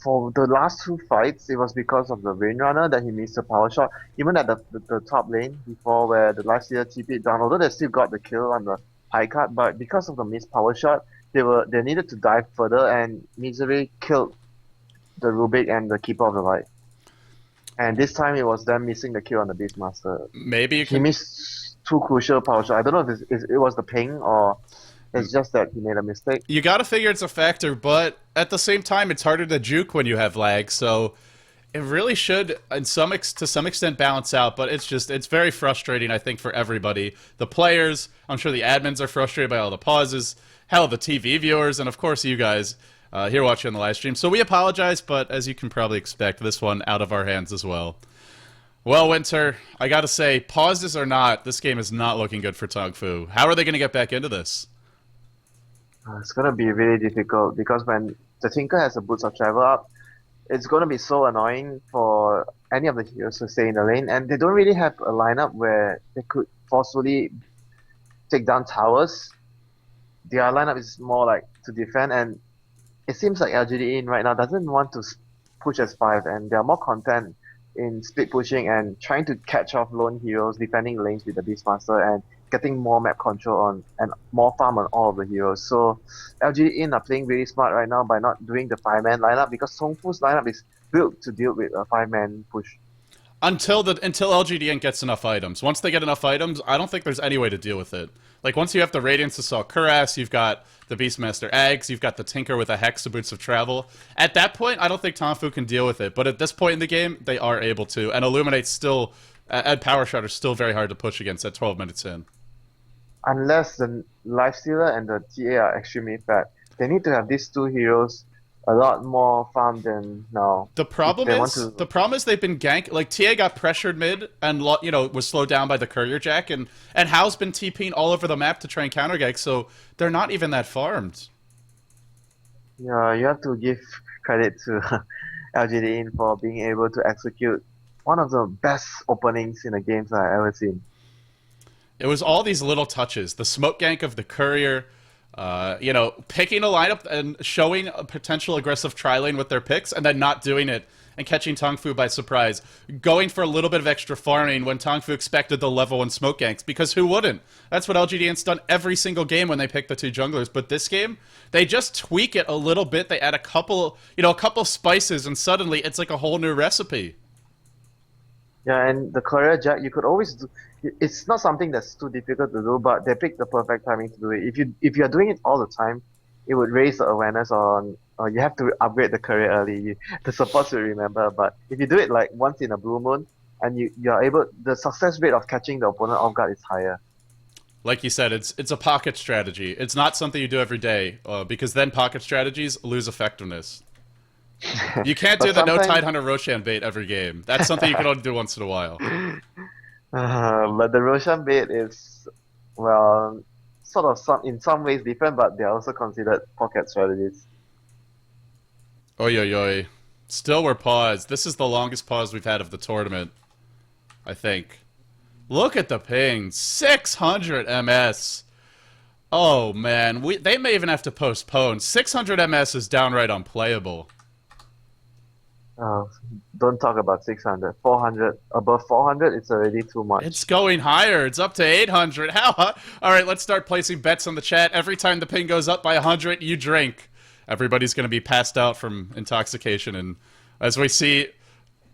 for the last 2 fights, it was because of the Windrunner that he missed the power shot. Even at the top lane before where the Lifestealer TP'd down, although they still got the kill on the high card, but because of the missed power shot, they needed to dive further, and Misery killed the Rubik and the Keeper of the Light. And this time it was them missing the kill on the Beastmaster. Maybe you can... He missed 2 crucial power shots. I don't know if it was the ping or it's just that he made a mistake. You gotta figure it's a factor, but at the same time, it's harder to juke when you have lag, so it really should, to some extent, balance out, but it's very frustrating, I think, for everybody. The players, I'm sure the admins are frustrated by all the pauses, hell, the TV viewers, and of course you guys here watching on the live stream. So we apologize, but as you can probably expect, this one out of our hands as well. Well, Winter, I gotta say, pauses or not, this game is not looking good for Tang Fu. How are they gonna get back into this? It's gonna be really difficult because when the Tinker has a Boots of Travel up, it's gonna be so annoying for any of the heroes to stay in the lane, and they don't really have a lineup where they could forcefully take down towers. Their lineup is more like to defend, and it seems like LGD.int right now doesn't want to push as 5, and they are more content in split pushing and trying to catch off lone heroes, defending lanes with the Beastmaster, and getting more map control on and more farm on all of the heroes. So LGD.int are playing really smart right now by not doing the 5-man lineup, because Tongfu's lineup is built to deal with a 5-man push. Until LGD.int gets enough items. Once they get enough items, I don't think there's any way to deal with it. Like, once you have the Radiance Assault Cuirass, you've got the Beastmaster Eggs, you've got the Tinker with a Hex of Boots of Travel. At that point, I don't think Tongfu can deal with it. But at this point in the game, they are able to. And Illuminate's still, and Power Shot are still very hard to push against at 12 minutes in. Unless the Lifestealer and the TA are extremely fat. They need to have these 2 heroes a lot more farm than now. The If problem they want is to, the problem is they've been gank like TA got pressured mid and was slowed down by the Courier Jack and Hal's been TPing all over the map to try and counter gank, so they're not even that farmed. yeah, you have to give credit to LGD.int for being able to execute one of the best openings in the games I've ever seen. It was all these little touches. The smoke gank of the Courier, picking a lineup and showing a potential aggressive tri-lane with their picks and then not doing it and catching Tongfu by surprise. Going for a little bit of extra farming when Tongfu expected the level 1 smoke ganks, because who wouldn't? That's what LGD.int's done every single game when they pick the 2 junglers, but this game, they just tweak it a little bit. They add a couple spices and suddenly it's like a whole new recipe. Yeah, and the Courier Jack, you could always do. It's not something that's too difficult to do, but they pick the perfect timing to do it. If you're doing it all the time, it would raise the awareness on. You have to upgrade the Courier early. The supports will remember, but if you do it like once in a blue moon, and you're able, the success rate of catching the opponent off guard is higher. Like you said, it's a pocket strategy. It's not something you do every day, because then pocket strategies lose effectiveness. You can't do But the no sometimes, Tide Hunter Roshan bait every game. That's something you can only do once in a while. but the Roshan bait is, well, sort of in some ways different, but they're also considered pocket strategies. Oi, oi, oi. Still, we're paused. This is the longest pause we've had of the tournament, I think. Look at the ping. 600 MS. Oh, man. They may even have to postpone. 600 MS is downright unplayable. Don't talk about 600. 400, above 400, it's already too much. It's going higher. It's up to 800. How hot? All right, let's start placing bets on the chat. Every time the ping goes up by 100, you drink. Everybody's going to be passed out from intoxication. And as we see,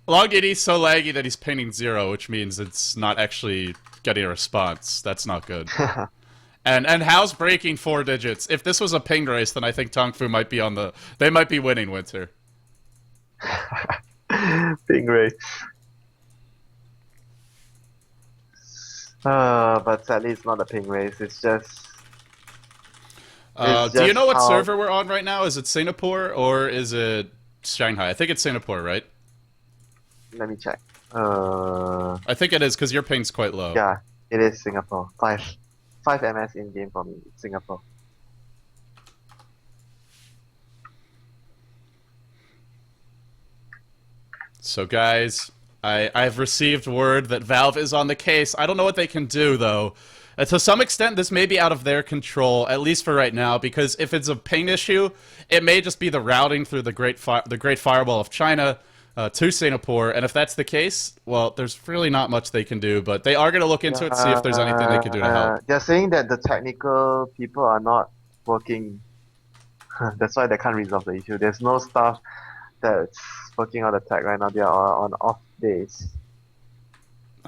LongDD's so laggy that he's pinging 0, which means it's not actually getting a response. That's not good. And Hal's breaking 4 digits. If this was a ping race, then I think Tongfu might be they might be winning Winter. Ping race. But sadly, it's not a ping race. It's just. Do you know what server we're on right now? Is it Singapore or is it Shanghai? I think it's Singapore, right? Let me check. I think it is because your ping's quite low. Yeah, it is Singapore. 5 MS in game for me. It's Singapore. So guys, I've received word that Valve is on the case. I don't know what they can do though. To some extent, this may be out of their control, at least for right now, because if it's a ping issue, it may just be the routing through the Great Firewall of China to Singapore, and if that's the case, well, there's really not much they can do, but they are going to look into it, see if there's anything they can do to help. They're saying that the technical people are not working. That's why they can't resolve the issue. There's no staff that's working on the tech right now. They are on off days.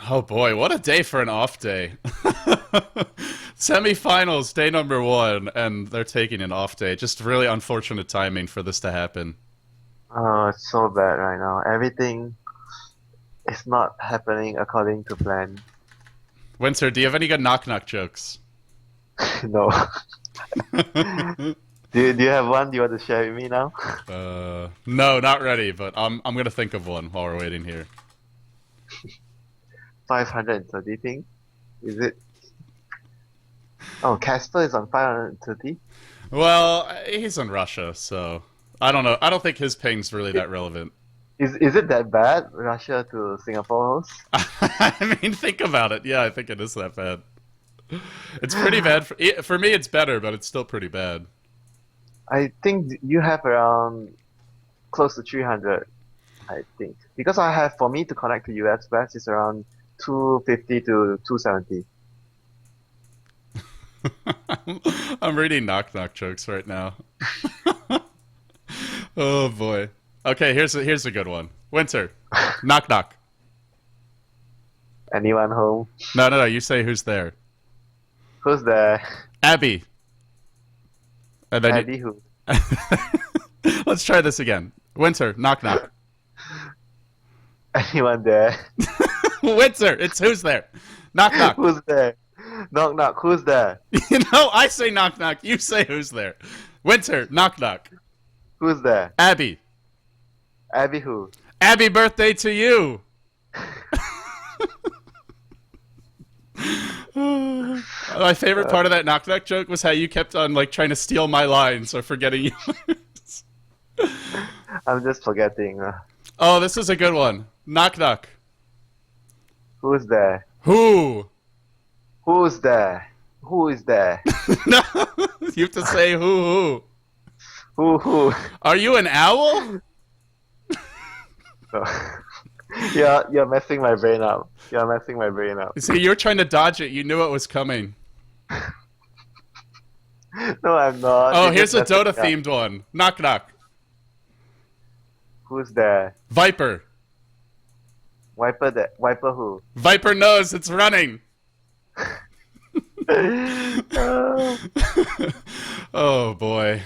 Oh boy, what a day for an off day. Semi-finals, day number 1, and they're taking an off day. Just really unfortunate timing for this to happen. Oh, it's so bad right now. Everything is not happening according to plan. Winter, do you have any good knock-knock jokes? No. Do you have one? Do you want to share with me now? No, not ready, but I'm gonna think of one while we're waiting here. 530 ping? Is it? Oh, Casper is on 530? Well, he's in Russia, so I don't know. I don't think his ping's really that relevant. Is it that bad? Russia to Singapore host? I mean, think about it. Yeah, I think it is that bad. It's pretty bad. For me, it's better, but it's still pretty bad. I think you have around close to 300, I think. Because for me to connect to US West, it's around 250 to 270. I'm reading knock-knock jokes right now. Oh boy. Okay, here's a good one. Winter, knock-knock. Anyone home? No. You say who's there. Who's there? Abby. And then Abby who? Let's try this again. Winter, knock-knock. Anyone there? Winter, it's who's there. Knock-knock. Who's there? Knock-knock, who's there? You know, I say knock-knock, you say who's there. Winter, knock-knock. Who's there? Abby. Abby who? Happy birthday to you! My favorite part of that knock knock joke was how you kept on like trying to steal my lines or forgetting yours. I'm just forgetting. Oh, this is a good one. Knock knock. Who's there? Who? Who's there? Who is there? No, you have to say who. Who? Are you an owl? You're messing my brain up. See, you're trying to dodge it. You knew it was coming. No, I'm not. Oh, You're here's a just messing Dota up. themed one. Knock knock. Who's there? Viper. Wiper there. Wiper who? Viper knows it's running. Oh boy.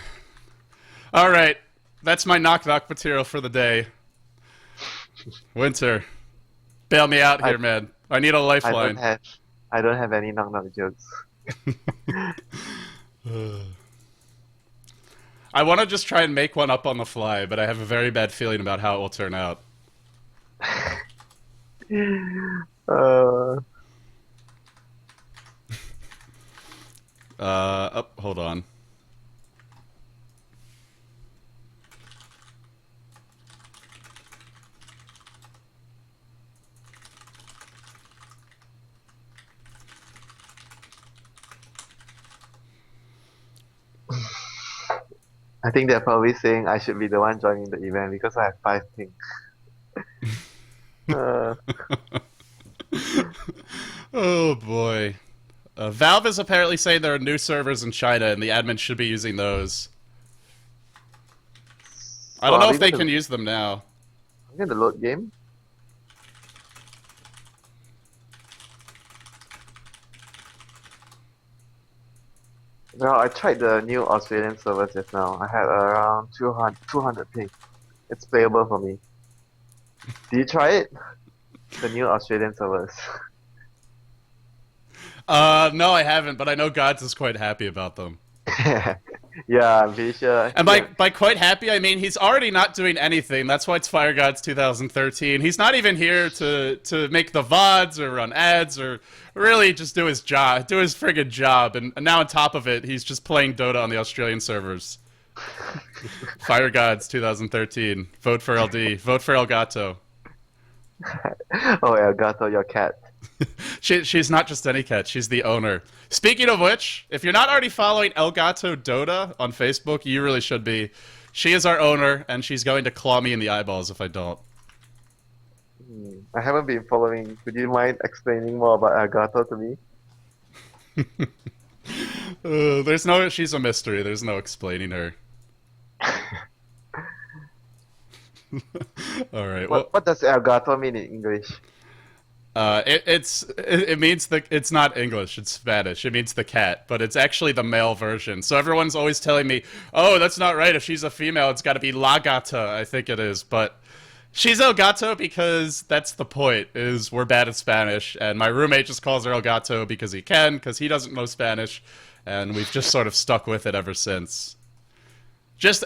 All right, that's my knock knock material for the day. Winter, bail me out here, man. I need a lifeline. I don't have any knock knock jokes. I want to just try and make one up on the fly, but I have a very bad feeling about how it will turn out. Hold on. I think they're probably saying I should be the one joining the event because I have 5 ping. Oh boy. Valve is apparently saying there are new servers in China and the admins should be using those. I don't know if they can use them now. I'm going to load game. Well, I tried the new Australian servers just now. I had around 200 ping. It's playable for me. Did you try it? The new Australian servers. No, I haven't, but I know Gods is quite happy about them. Yeah, I'm pretty sure. And by quite happy, I mean he's already not doing anything. That's why it's Fire Gods 2013. He's not even here to make the VODs or run ads or really just do his job, do his friggin' job. And now on top of it, he's just playing Dota on the Australian servers. Fire Gods 2013. Vote for LD. Vote for Elgato. Oh, Elgato, your cat. She's not just any cat, she's the owner. Speaking of which, if you're not already following Elgato Dota on Facebook, you really should be. She is our owner, and she's going to claw me in the eyeballs if I don't. I haven't been following. Would you mind explaining more about Elgato to me? She's a mystery, there's no explaining her. Alright, well... What does Elgato mean in English? It means it's not English, it's Spanish. It means the cat, but it's actually the male version. So everyone's always telling me, oh, that's not right. If she's a female, it's got to be La Gata, I think it is. But she's El Gato because that's the point, is we're bad at Spanish. And my roommate just calls her El Gato because he can, because he doesn't know Spanish. And we've just sort of stuck with it ever since.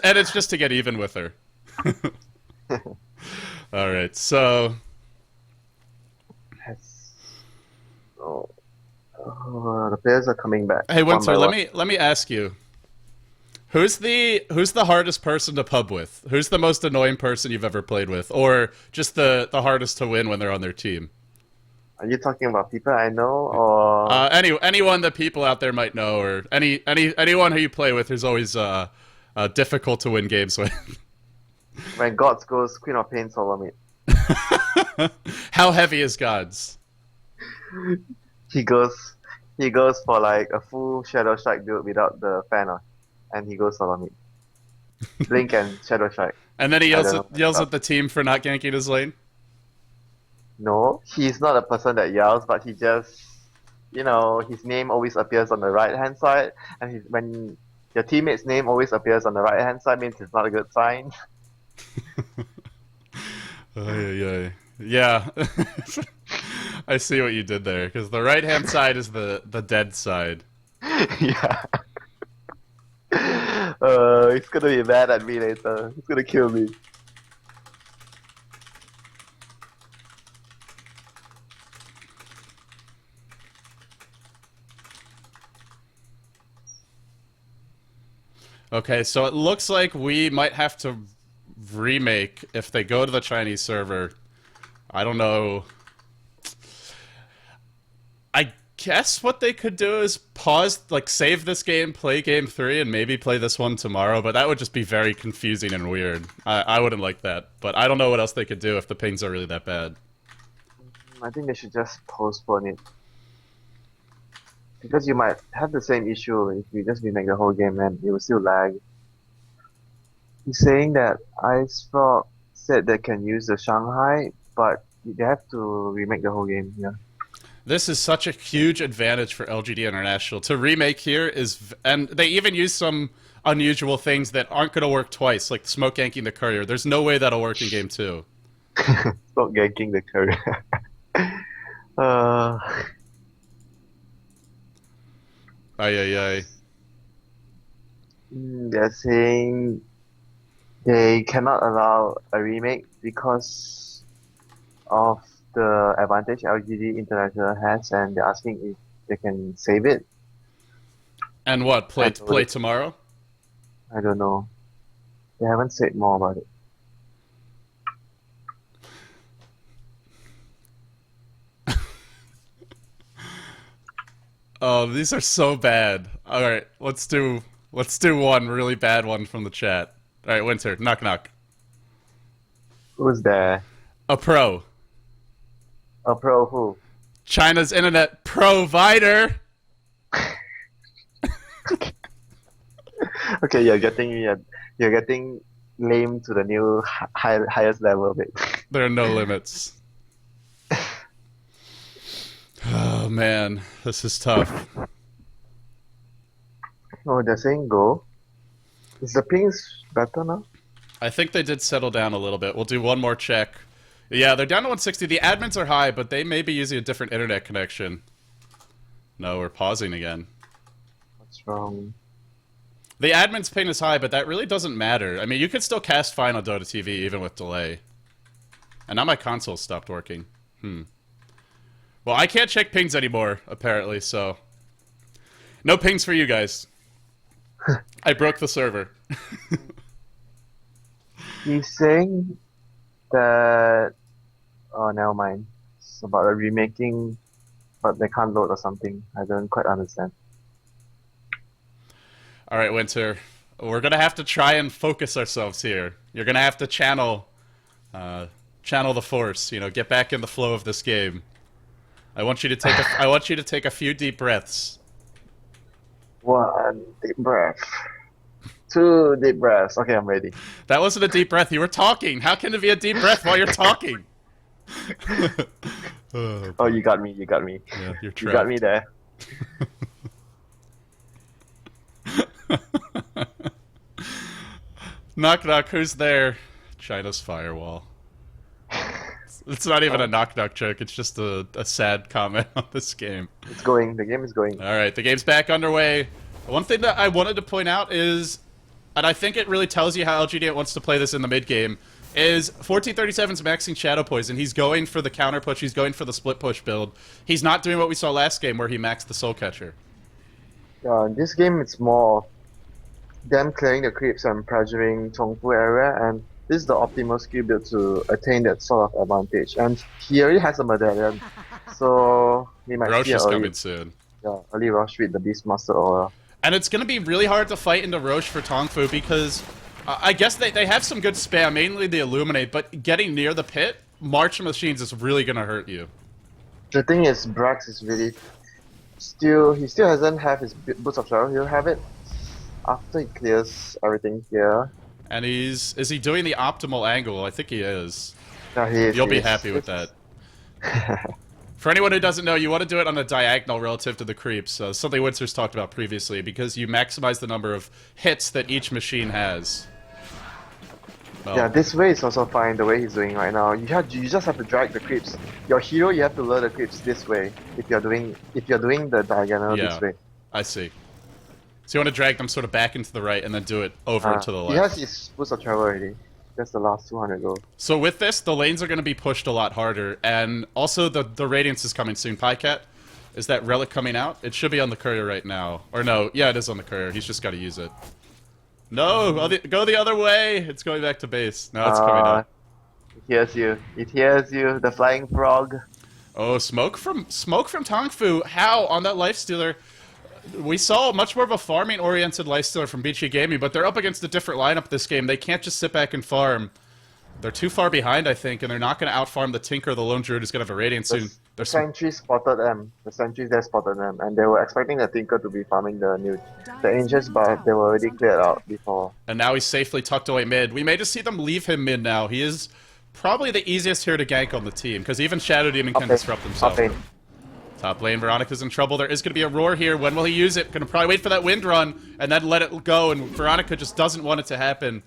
And it's just to get even with her. Alright, so... The players are coming back. Hey Winter, let me ask you. Who's the hardest person to pub with? Who's the most annoying person you've ever played with? Or just the hardest to win when they're on their team? Are you talking about people I know or anyone that people out there might know, or anyone who you play with who's always difficult to win games with? When Gods goes Queen of Pain solo mid. How heavy is Gods? He goes for like a full Shadow Strike build without the fan on, and he goes solo mid. Blink and Shadow Strike. And then he yells at the team for not ganking his lane? No, he's not a person that yells, but he just, his name always appears on the right-hand side, and when your teammate's name always appears on the right-hand side, means it's not a good sign. Yeah. I see what you did there, because the right-hand side is the dead side. Yeah. he's gonna be mad at me later. He's gonna kill me. Okay, so it looks like we might have to remake if they go to the Chinese server. I don't know. I guess what they could do is pause, like save this game, play game 3, and maybe play this one tomorrow, but that would just be very confusing and weird. I wouldn't like that, but I don't know what else they could do if the pings are really that bad. I think they should just postpone it. Because you might have the same issue if you just remake the whole game and it will still lag. He's saying that IceFrog said they can use the Shanghai, but they have to remake the whole game, yeah. This is such a huge advantage for LGD International. To remake here is... And they even use some unusual things that aren't going to work twice, like smoke ganking the Courier. There's no way that'll work in game 2. Smoke ganking the Courier. Ay. They're saying they cannot allow a remake because of the advantage LGD International has, and they're asking if they can save it. And what? Play tomorrow? I don't know. They haven't said more about it. Oh, these are so bad. All right, let's do one really bad one from the chat. All right, Winter, knock knock. Who's there? A pro. A pro who? China's internet provider. Okay, you're getting lame to the new highest level of it. There are no limits. Oh man, this is tough. Oh, they're saying go. Is the pings better now? I think they did settle down a little bit. We'll do one more check. Yeah, they're down to 160. The admins are high, but they may be using a different internet connection. No, we're pausing again. What's wrong? The admin's ping is high, but that really doesn't matter. I mean, you could still cast fine on Dota TV even with delay. And now my console stopped working. Well, I can't check pings anymore, apparently, so... No pings for you guys. I broke the server. He's saying that... Oh, never mind. It's about the remaking, but they can't load or something. I don't quite understand. Alright, Winter. We're gonna have to try and focus ourselves here. You're gonna have to channel the force, you know, get back in the flow of this game. I want you to take a few deep breaths. 1 deep breath. 2 deep breaths. Okay, I'm ready. That wasn't a deep breath. You were talking. How can it be a deep breath while you're talking? Oh, you got me. You got me. Yeah, you're trapped. You got me there. Knock knock, who's there? China's firewall. It's not even a knock knock joke, it's just a sad comment on this game. It's going, the game is going. Alright, the game's back underway. One thing that I wanted to point out is, and I think it really tells you how LGD wants to play this in the mid game, is 1437's maxing Shadow Poison. He's going for the counter push, he's going for the split push build. He's not doing what we saw last game where he maxed the Soul Catcher. This game it's more them clearing the creeps and pressuring Tongfu area, and this is the optimal skill build to attain that sort of advantage. And he already has a medallion, so we might Roche see is early, coming soon. yeah, early Roche with the Beastmaster aura. And it's going to be really hard to fight into Roche for Tongfu because I guess they have some good spam, mainly the Illuminate, but getting near the pit, March Machines is really going to hurt you. The thing is, Brax is really he still hasn't have his Boots of Shadow. He'll have it after he clears everything here. And is he doing the optimal angle? I think he is. No, he is. You'll be happy with that. For anyone who doesn't know, you want to do it on a diagonal relative to the creeps, something Winter's talked about previously, because you maximize the number of hits that each machine has. Well, Yeah, this way is also fine, the way he's doing right now. You just have to drag the creeps. Your hero, you have to lure the creeps this way if you're doing the diagonal Yeah. this way. I see. So you want to drag them sort of back into the right and then do it over to the left. He has his boost of travel already. That's the last 200 gold. So with this, the lanes are going to be pushed a lot harder, and also the Radiance is coming soon. Pycat, is that Relic coming out? It should be on the Courier right now. Or no, yeah, it is on the Courier. He's just got to use it. No, go the other way. It's going back to base. No, it's coming out. It hears you. It hears you. The flying frog. Oh, smoke from Tongfu. How on that Lifestealer? We saw much more of a farming-oriented Lifestealer from BG Gaming, but they're up against a different lineup this game. They can't just sit back and farm. They're too far behind, I think, and they're not going to outfarm the Tinker or the Lone Druid who's going to have a Radiant soon. The sentries spotted them. The sentries there spotted them, and they were expecting the Tinker to be farming the Ancients, but they were already cleared out before. And now he's safely tucked away mid. We may just see them leave him mid now. He is probably the easiest here to gank on the team, because even Shadow Demon can disrupt himself. Top lane, Veronica's in trouble. There is going to be a roar here. When will he use it? Going to probably wait for that wind run and then let it go, and Veronica just doesn't want it to happen.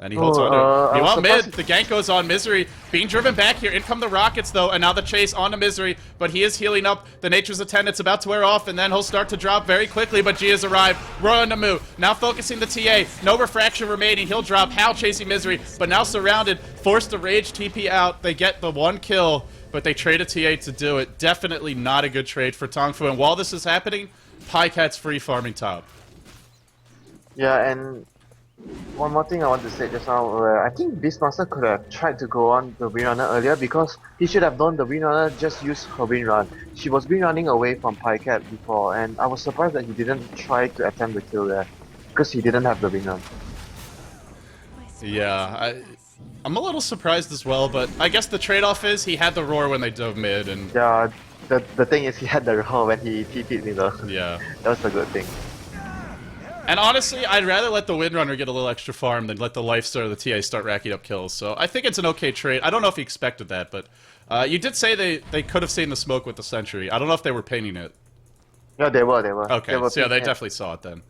And he holds on to it. Meanwhile, mid, the gank goes on. Misery being driven back here. In come the Rockets, though, and now the chase onto Misery, but he is healing up. The Nature's Attendant's about to wear off, and then he'll start to drop very quickly, but G has arrived. Roy on the move. Now focusing the TA. No refraction remaining. He'll drop. Hal chasing Misery, but now surrounded. Forced to rage TP out. They get the one kill, but they trade a TA to do it. Definitely not a good trade for Tongfu. And while this is happening, Pycat's free farming top. Yeah, and one more thing I want to say just now, I think Beastmaster could have tried to go on the Windrunner earlier, because he should have known the Windrunner just used her Windrun. She was Windrunning away from Pycat before, and I was surprised that he didn't try to attempt the kill there, because he didn't have the Windrun. Yeah, I'm a little surprised as well, but I guess the trade-off is he had the roar when they dove mid, and yeah, the thing is he had the roar when he TP'd me though. Yeah, that was the good thing. And honestly, I'd rather let the Windrunner get a little extra farm than let the Lifestealer or the TA start racking up kills. So I think it's an okay trade. I don't know if he expected that, but you did say they could have seen the smoke with the Sentry. I don't know if they were painting it. Yeah, they were. Okay, so yeah, they definitely saw it then.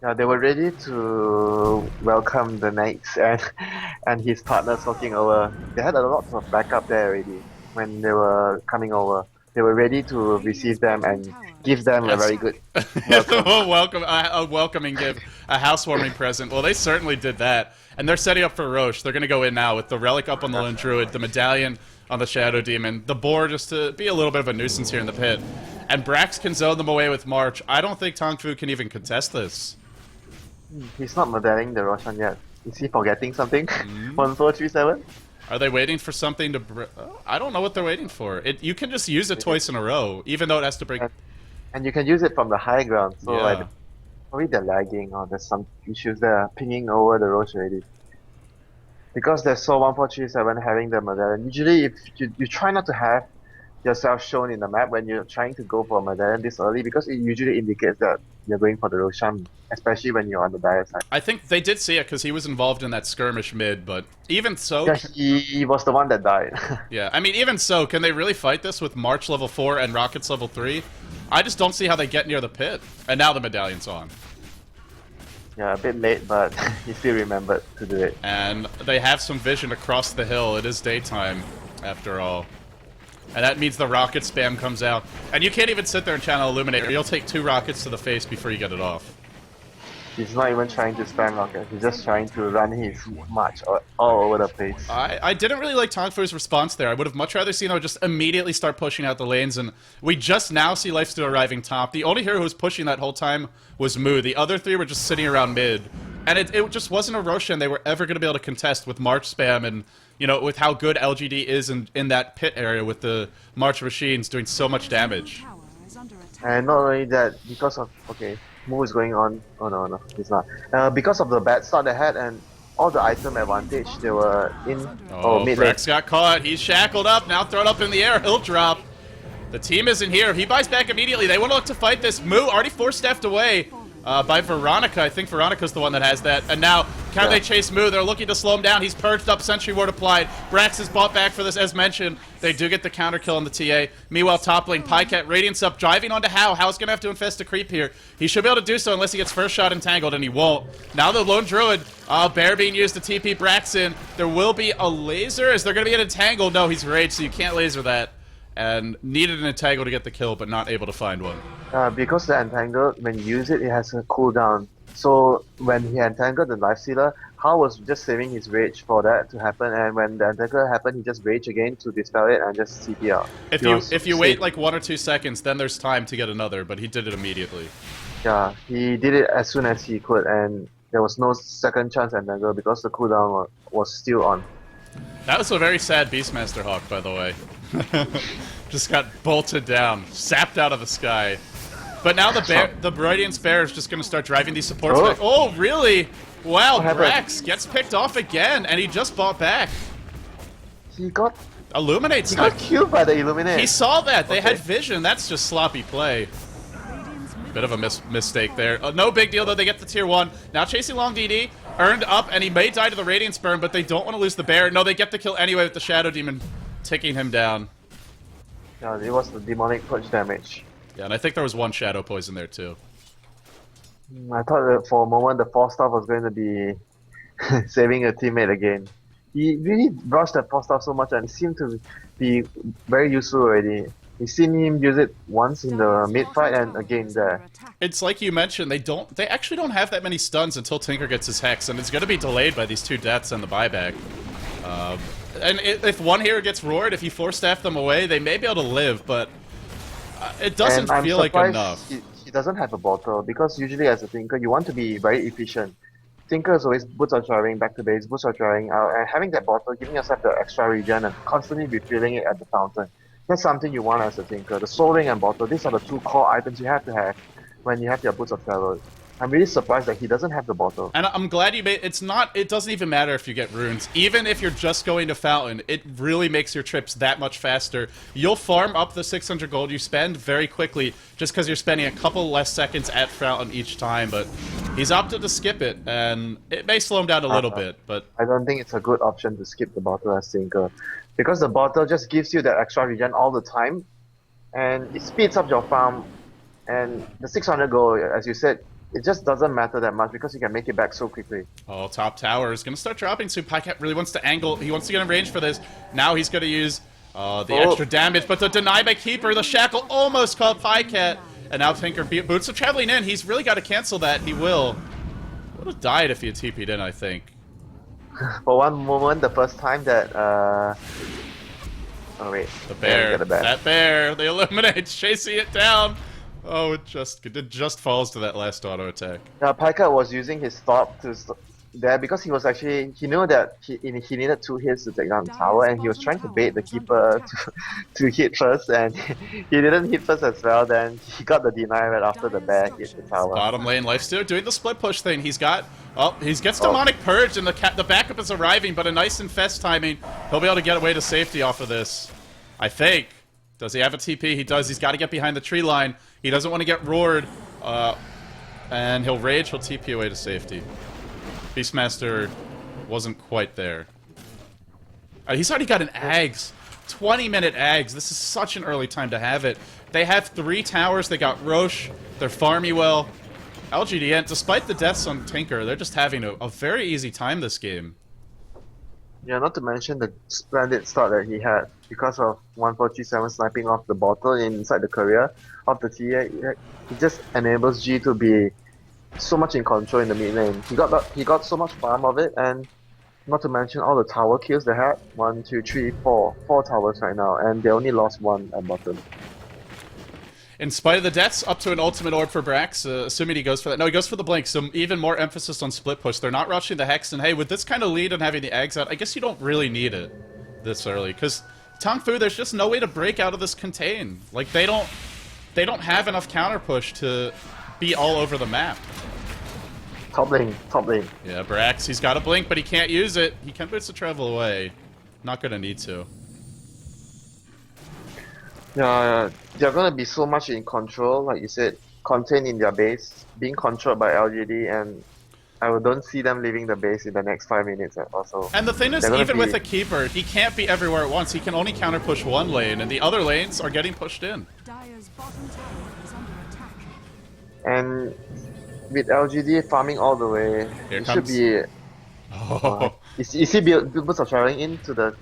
Yeah, they were ready to welcome the Knights and his partners walking over. They had a lot of backup there already when they were coming over. They were ready to receive them and give them a very good welcome. A welcoming gift, a housewarming present. Well, they certainly did that. And they're setting up for Roche. They're going to go in now with the Relic up on the Lone Druid, the Medallion on the Shadow Demon, the Boar just to be a little bit of a nuisance here in the pit. And Brax can zone them away with March. I don't think Tongfu can even contest this. He's not modeling the Roshan yet. Is he forgetting something? 1, 4, 3, 7? Are they waiting for something to... I don't know what they're waiting for. You can just use it twice in a row, even though it has to break... And you can use it from the high ground, so yeah. like, probably they're lagging or there's some issues there, pinging over the Roche already. Because they're so 1, 4, 3, 7 having the medallion. Usually if you try not to have yourself shown in the map when you're trying to go for a medallion this early, because it usually indicates that you're going for the Roshan, especially when you're on the dire side. I think they did see it because he was involved in that skirmish mid, but even so... Yeah, he was the one that died. Yeah, I mean, even so, can they really fight this with March level 4 and Rockets level 3? I just don't see how they get near the pit. And now the medallion's on. Yeah, a bit late, but he still remembered to do it. And they have some vision across the hill. It is daytime, after all. And that means the rocket spam comes out. And you can't even sit there and channel Illuminator. You'll take 2 rockets to the face before you get it off. He's not even trying to spam rockets. He's just trying to run his march all over the place. I didn't really like Tongfu's response there. I would have much rather seen him just immediately start pushing out the lanes. And we just now see Lifesteal arriving top. The only hero who was pushing that whole time was Mu. The other 3 were just sitting around mid. And it just wasn't a Roshan they were ever going to be able to contest with March spam and... You know, with how good LGD is in that pit area with the March machines doing so much damage. And not only that, because of... Okay, Mu is going on... Oh no, he's not. Because of the bad start they had and all the item advantage, they were in... mid lane. Rex got caught. He's shackled up, now thrown up in the air. He'll drop. The team isn't here. He buys back immediately. They want to look to fight this. Mu already 4-stepped away. By Veronica. I think Veronica's the one that has that. And now, can they chase Mu? They're looking to slow him down. He's purged up, Sentry Ward applied. Brax is bought back for this, as mentioned. They do get the counter kill on the TA. Meanwhile, top lane, Pycat, Radiance up, driving onto Hao. Hao's going to have to infest a creep here. He should be able to do so unless he gets first shot entangled, and he won't. Now the Lone Druid, Bear being used to TP Brax in. There will be a laser. Is there going to be an entangle? No, he's raged, so you can't laser that. And needed an entangle to get the kill, but not able to find one. Because the entangle, when you use it, it has a cooldown. So when he entangled the life stealer, Hao was just saving his rage for that to happen, and when the entangle happened, he just rage again to dispel it and just CP out. If you wait like 1 or 2 seconds, then there's time to get another, but he did it immediately. Yeah, he did it as soon as he could, and there was no second chance entangle because the cooldown was still on. That was a very sad Beastmaster Hawk, by the way. Just got bolted down, sapped out of the sky. But now the Radiance Bear is just going to start driving these supports back. Oh, really? Wow, Brax gets picked off again, and he just bought back. He got Illuminate He got killed by the Illuminate. He saw that. They had vision. That's just sloppy play. Bit of a mistake there. No big deal, though. They get the tier 1. Now chasing long DD. Earned up, and he may die to the Radiance Burn, but they don't want to lose the Bear. No, they get the kill anyway with the Shadow Demon ticking him down. Yeah, it was the demonic punch damage. Yeah, and I think there was 1 Shadow Poison there, too. I thought that for a moment the 4-star was going to be saving a teammate again. He really rushed that 4-star so much, and it seemed to be very useful already. We've seen him use it once in the mid-fight and again there. It's like you mentioned, they actually don't have that many stuns until Tinker gets his Hex, and it's going to be delayed by these 2 deaths and the buyback. And if one hero gets roared, if you force staff them away, they may be able to live, but it doesn't feel like enough. He doesn't have a bottle, because usually as a Tinker, you want to be very efficient. Tinker is always boots are trying back to base, boots are trying out, and having that bottle, giving yourself the extra regen and constantly refilling it at the fountain. That's something you want as a Tinker. The Soul Ring and Bottle, these are the 2 core items you have to have when you have your Boots of Travel. I'm really surprised that he doesn't have the bottle. And I'm glad you made it doesn't even matter if you get runes. Even if you're just going to Fountain, it really makes your trips that much faster. You'll farm up the 600 gold you spend very quickly just because you're spending a couple less seconds at Fountain each time, but he's opted to skip it, and it may slow him down a little bit, but... I don't think it's a good option to skip the bottle as Tinker. Because the bottle just gives you that extra regen all the time, and it speeds up your farm, and the 600 gold, as you said, it just doesn't matter that much because you can make it back so quickly. Oh, top tower is going to start dropping soon. Pycat really wants to angle. He wants to get in range for this. Now he's going to use the extra damage, but the deny by Keeper, the Shackle almost caught Pycat, and now Tinker Boots are traveling in. He's really got to cancel that, and he will. Would have died if he had TP'd in, I think. For one moment, the first time that, oh wait. The bear. That bear. The Illuminate's chasing it down. Oh, it just falls to that last auto attack. Now, Pycat was using his stop to there because he was actually, he knew that he needed 2 hits to take down the tower, and he was trying to bait the Keeper to hit first, and he didn't hit first as well. Then he got the deny right after the bear hit the tower. Bottom lane lifesteal doing the split push thing. He gets demonic purge, and the backup is arriving, but a nice infest timing. He'll be able to get away to safety off of this, I think. Does he have a TP? He does. He's got to get behind the tree line. He doesn't want to get roared, and he'll rage. He'll TP away to safety. Beastmaster wasn't quite there. He's already got an Ags. 20-minute Ags. This is such an early time to have it. They have 3 towers. They got Roche. They're farmy well. LGD.int, despite the deaths on Tinker, they're just having a very easy time this game. Yeah, not to mention the splendid start that he had because of 1437 sniping off the bottle inside the Courier of the TA. It just enables G to be so much in control in the mid lane. He got so much farm of it, and not to mention all the tower kills they had. 1, 2, 3, 4 towers right now, and they only lost 1 at bottom. In spite of the deaths, up to an ultimate orb for Brax, assuming he goes for that. No, he goes for the blink, so even more emphasis on split push. They're not rushing the Hex, and hey, with this kind of lead and having the Ags out, I guess you don't really need it this early, because Tongfu, there's just no way to break out of this contain. Like, they don't have enough counter push to be all over the map. Top lane, top lane. Yeah, Brax, he's got a blink, but he can't use it. He can boots the travel away. Not gonna need to. Yeah, they're gonna be so much in control, like you said, contained in their base, being controlled by LGD, and I don't see them leaving the base in the next 5 minutes also. And the thing is, even with a Keeper, he can't be everywhere at once. He can only counter push 1 lane, and the other lanes are getting pushed in. Dire's bottom tower is under attack. And with LGD farming all the way, Here it comes. should be... Oh. You see Boots are traveling into the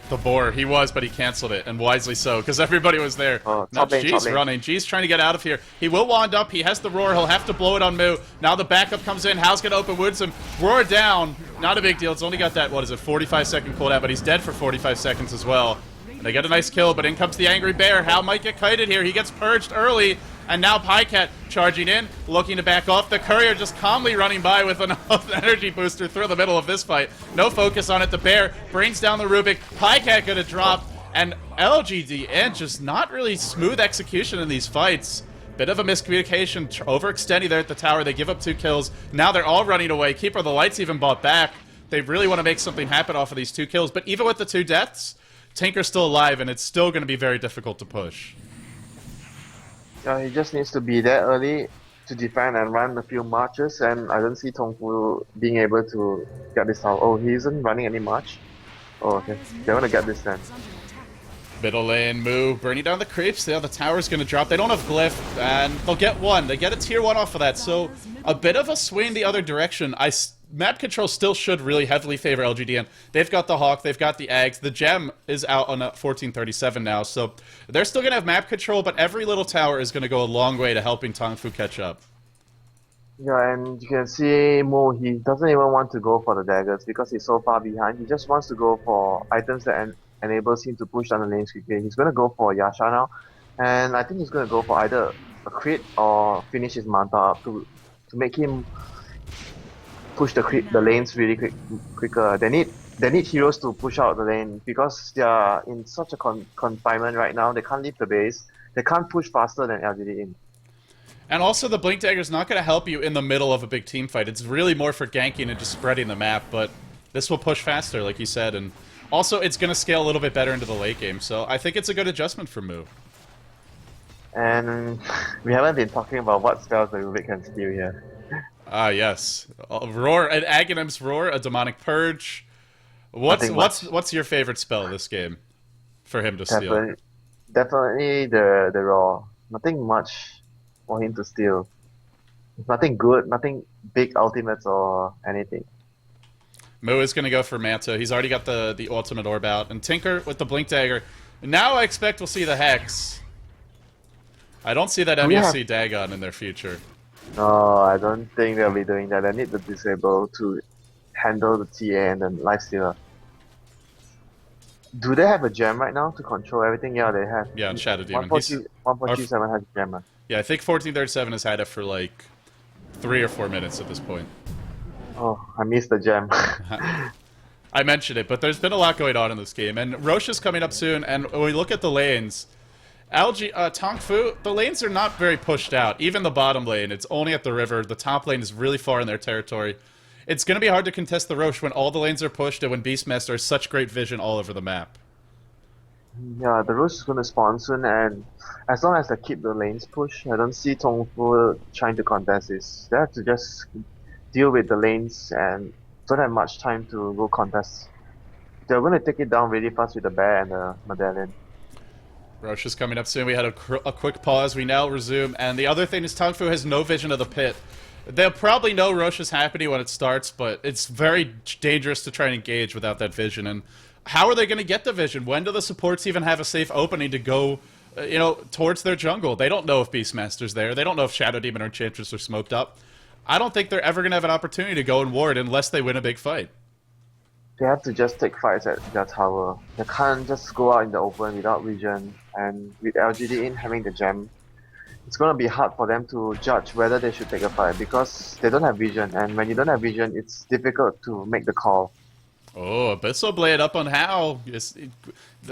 The boar, he was, but he canceled it, and wisely so, because everybody was there. Oh, Now top lane, G's top lane. running. G's trying to get out of here. He will wand up. He has the roar. He'll have to blow it on Mu. Now the backup comes in. Hao's going to open woods him. Roar down. Not a big deal. It's only got that, 45-second cooldown, but he's dead for 45 seconds as well. And they get a nice kill, but in comes the Angry Bear. Hao might get kited here. He gets purged early. And now Pycat charging in, looking to back off. The Courier just calmly running by with an energy booster through the middle of this fight. No focus on it. The Bear brings down the Rubik. Pycat gonna drop. And LGD.int just not really smooth execution in these fights. Bit of a miscommunication, overextending there at the tower. They give up 2 kills. Now they're all running away. Keeper of the Lights even bought back. They really want to make something happen off of these 2 kills. But even with the 2 deaths, Tinker's still alive, and it's still going to be very difficult to push. He just needs to be there early to defend and run a few marches, and I don't see Tongfu being able to get this out. Oh, he isn't running any march? Oh, okay. They're gonna get this then. Middle lane, Mu, burning down the creeps. The tower's going to drop. They don't have Glyph, and they'll get 1. They get a tier 1 off of that, so a bit of a swing the other direction. Map control still should really heavily favor LGD.int. They've got the Hawk, they've got the Ags. The Gem is out on 1437 now, so they're still going to have map control, but every little tower is going to go a long way to helping Tongfu catch up. Yeah, and you can see Mo, he doesn't even want to go for the daggers because he's so far behind. He just wants to go for items that enables him to push down the lanes quickly. He's going to go for Yasha now, and I think he's going to go for either a crit or finish his Manta up to make him push the lanes really quicker. They need heroes to push out the lane because they are in such a confinement right now. They can't leave the base. They can't push faster than LGD.int. And also, the Blink Dagger's not going to help you in the middle of a big team fight. It's really more for ganking and just spreading the map, but this will push faster, like you said, and also it's going to scale a little bit better into the late game, so I think it's a good adjustment for Mu. And we haven't been talking about what spells the Rubik can steal here. Ah, yes. Roar, an Aghanim's Roar, a Demonic Purge. What's your favorite spell this game for him to steal? Definitely the Raw. Nothing much for him to steal. Nothing good, nothing big ultimates or anything. Mu is going to go for Manta. He's already got the ultimate orb out. And Tinker with the Blink Dagger. Now I expect we'll see the Hex. I don't see that MSC Dagon in their future. No, I don't think they'll be doing that. They need the disable to handle the TA and then Lifestealer. Do they have a gem right now to control everything? Yeah, they have. Yeah, and Shadow Demon. 1.27 has a gem. Yeah, I think 1437 has had it for like 3 or 4 minutes at this point. Oh, I missed the gem. I mentioned it, but there's been a lot going on in this game, and Roche is coming up soon, and when we look at the lanes, Tang Fu, the lanes are not very pushed out. Even the bottom lane, it's only at the river. The top lane is really far in their territory. It's going to be hard to contest the Roche when all the lanes are pushed and when Beastmaster has such great vision all over the map. Yeah, the Roche is going to spawn soon, and as long as they keep the lanes pushed, I don't see Tongfu trying to contest this. They have to just deal with the lanes and don't have much time to go contest. They're going to take it down really fast with the Bear and the Medallion. Roche is coming up soon. We had a quick pause. We now resume. And the other thing is Tang Fu has no vision of the pit. They'll probably know Roche is happening when it starts, but it's very dangerous to try and engage without that vision. And how are they going to get the vision? When do the supports even have a safe opening to go, towards their jungle? They don't know if Beastmaster's there. They don't know if Shadow Demon or Enchantress are smoked up. I don't think they're ever going to have an opportunity to go and ward unless they win a big fight. They have to just take fights at their tower. They can't just go out in the open without vision. And with LGD.int having the gem, it's going to be hard for them to judge whether they should take a fight because they don't have vision. And when you don't have vision, it's difficult to make the call. Oh, Abyssal Blade up on Hao.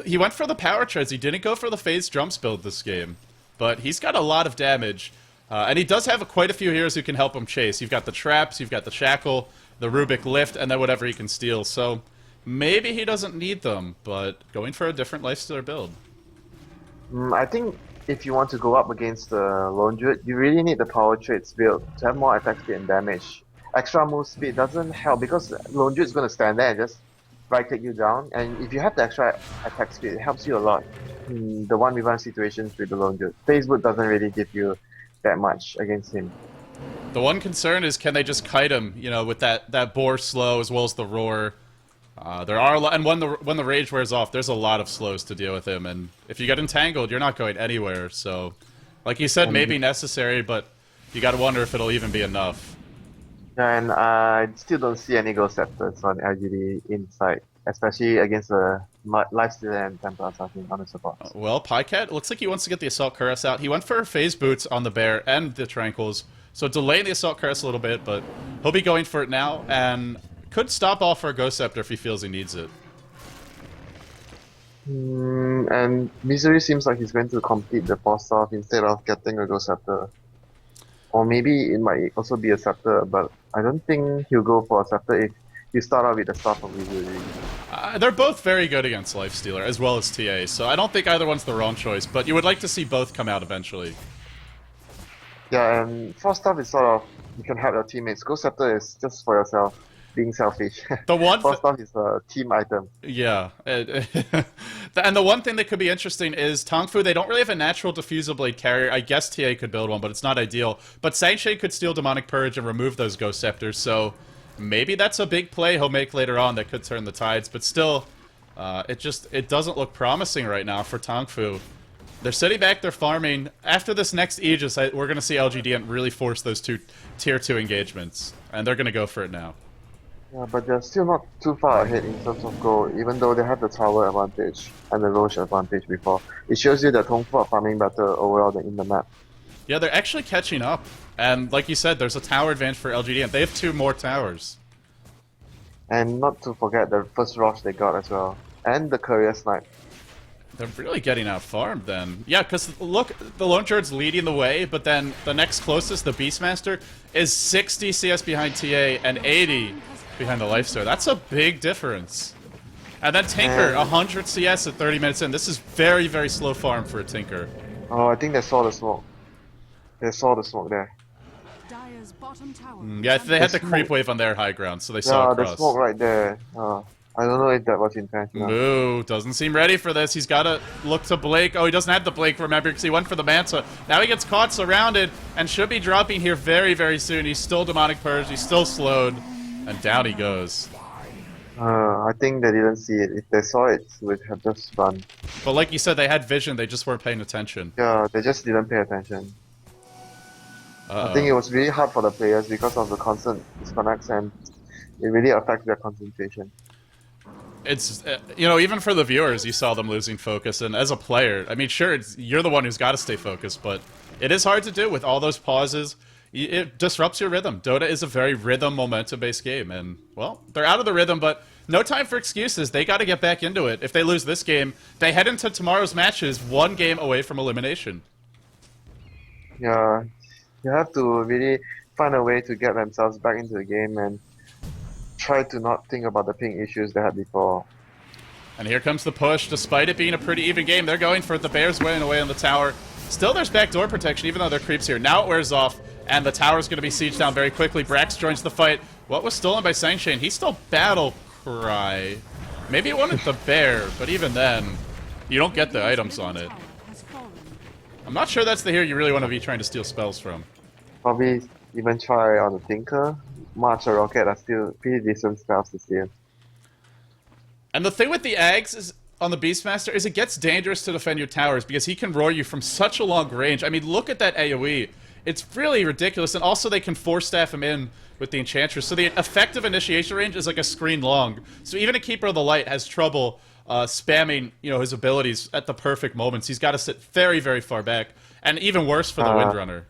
He went for the power treads. He didn't go for the phase jumps build this game. But he's got a lot of damage. And he does have quite a few heroes who can help him chase. You've got the traps, you've got the shackle, the Rubik lift, and then whatever he can steal. So maybe he doesn't need them, but going for a different lifestealer build. I think if you want to go up against the Lone Druid, you really need the power traits build to have more attack speed and damage. Extra move speed doesn't help because Lone Druid is going to stand there and just right-click you down. And if you have the extra attack speed, it helps you a lot in the 1v1 situations with the Lone Druid. Facebook doesn't really give you that much against him. The one concern is can they just kite him, with that boar slow as well as the roar. There are a lot, and when the rage wears off, there's a lot of slows to deal with him, and if you get entangled, you're not going anywhere. So, like you said, maybe necessary, but you got to wonder if it'll even be enough. Yeah, and I still don't see any Ghost Scepters on LGD inside, especially against the Lifestealer and Templars, I think, on the supports. Well, Pycat looks like he wants to get the Assault Cuirass out. He went for phase boots on the Bear and the Tranquils, so delaying the Assault Cuirass a little bit, but he'll be going for it now, and could stop off for a Ghost Scepter if he feels he needs it. And Misery seems like he's going to complete the Force Staff instead of getting a Ghost Scepter. Or maybe it might also be a Scepter, but I don't think he'll go for a Scepter if you start out with the Staff of Misery. They're both very good against Lifestealer, as well as TA, so I don't think either one's the wrong choice, but you would like to see both come out eventually. Yeah, and Force Staff is sort of, you can help your teammates. Ghost Scepter is just for yourself, being selfish. The one Force Staff is a team item. Yeah. And the one thing that could be interesting is Tongfu, they don't really have a natural Diffusal Blade carrier. I guess TA could build one, but it's not ideal. But Sangshay could steal Demonic Purge and remove those Ghost Scepters, so maybe that's a big play he'll make later on that could turn the tides. But still, it doesn't look promising right now for Tongfu. They're sitting back, they're farming. After this next Aegis, we're going to see LGD really force those two Tier 2 engagements. And they're going to go for it now. Yeah, but they're still not too far ahead in terms of goal, even though they have the tower advantage and the Roche advantage before. It shows you that Tongfu are farming better overall than in the map. Yeah, they're actually catching up. And like you said, there's a tower advantage for LGD, and they have 2 more towers. And not to forget the first Roche they got as well. And the Courier snipe. They're really getting out farmed then. Yeah, because look, the Lone Druid's leading the way, but then the next closest, the Beastmaster, is 60 CS behind TA and 80 behind the Lifestealer. That's a big difference. And then Tinker, 100 CS at 30 minutes in. This is very, very slow farm for a Tinker. Oh, I think they saw the smoke. They saw the smoke there. Dire's bottom tower. Yeah, they had the creep wave on their high ground, so they saw across. The smoke right there. I don't know if that was intentional. Moo doesn't seem ready for this. He's got to look to Blake. Oh, he doesn't have the Blake, remember, because he went for the Manta. Now he gets caught surrounded and should be dropping here very, very soon. He's still Demonic Purge. He's still slowed. And down he goes. I think they didn't see it. If they saw it, they would have just run. But like you said, they had vision. They just weren't paying attention. Yeah, they just didn't pay attention. Uh-oh. I think it was really hard for the players because of the constant disconnects, and it really affects their concentration. It's, even for the viewers, you saw them losing focus, and as a player, I mean, sure, you're the one who's got to stay focused, but it is hard to do with all those pauses. It disrupts your rhythm. Dota is a very rhythm, momentum-based game, and, well, they're out of the rhythm, but no time for excuses. They got to get back into it. If they lose this game, they head into tomorrow's matches 1 game away from elimination. Yeah, you have to really find a way to get themselves back into the game and try to not think about the ping issues they had before. And here comes the push. Despite it being a pretty even game, they're going for it. The Bears winning away on the tower. Still, there's backdoor protection, even though they're creeps here. Now it wears off, and the tower's going to be sieged down very quickly. Brax joins the fight. What was stolen by Sangshay? He's still Battle Cry. Maybe it wanted the Bear, but even then, you don't get the items on it. I'm not sure that's the hero you really want to be trying to steal spells from. Probably even try on the Tinker. March or Rocket are still pretty decent spells to steal. And the thing with the Ags is, on the Beastmaster, is it gets dangerous to defend your towers because he can roar you from such a long range. I mean, look at that AoE. It's really ridiculous, and also they can force staff him in with the Enchantress. So the effective initiation range is like a screen long. So even a Keeper of the Light has trouble spamming, his abilities at the perfect moments. He's got to sit very, very far back, and even worse for the Windrunner.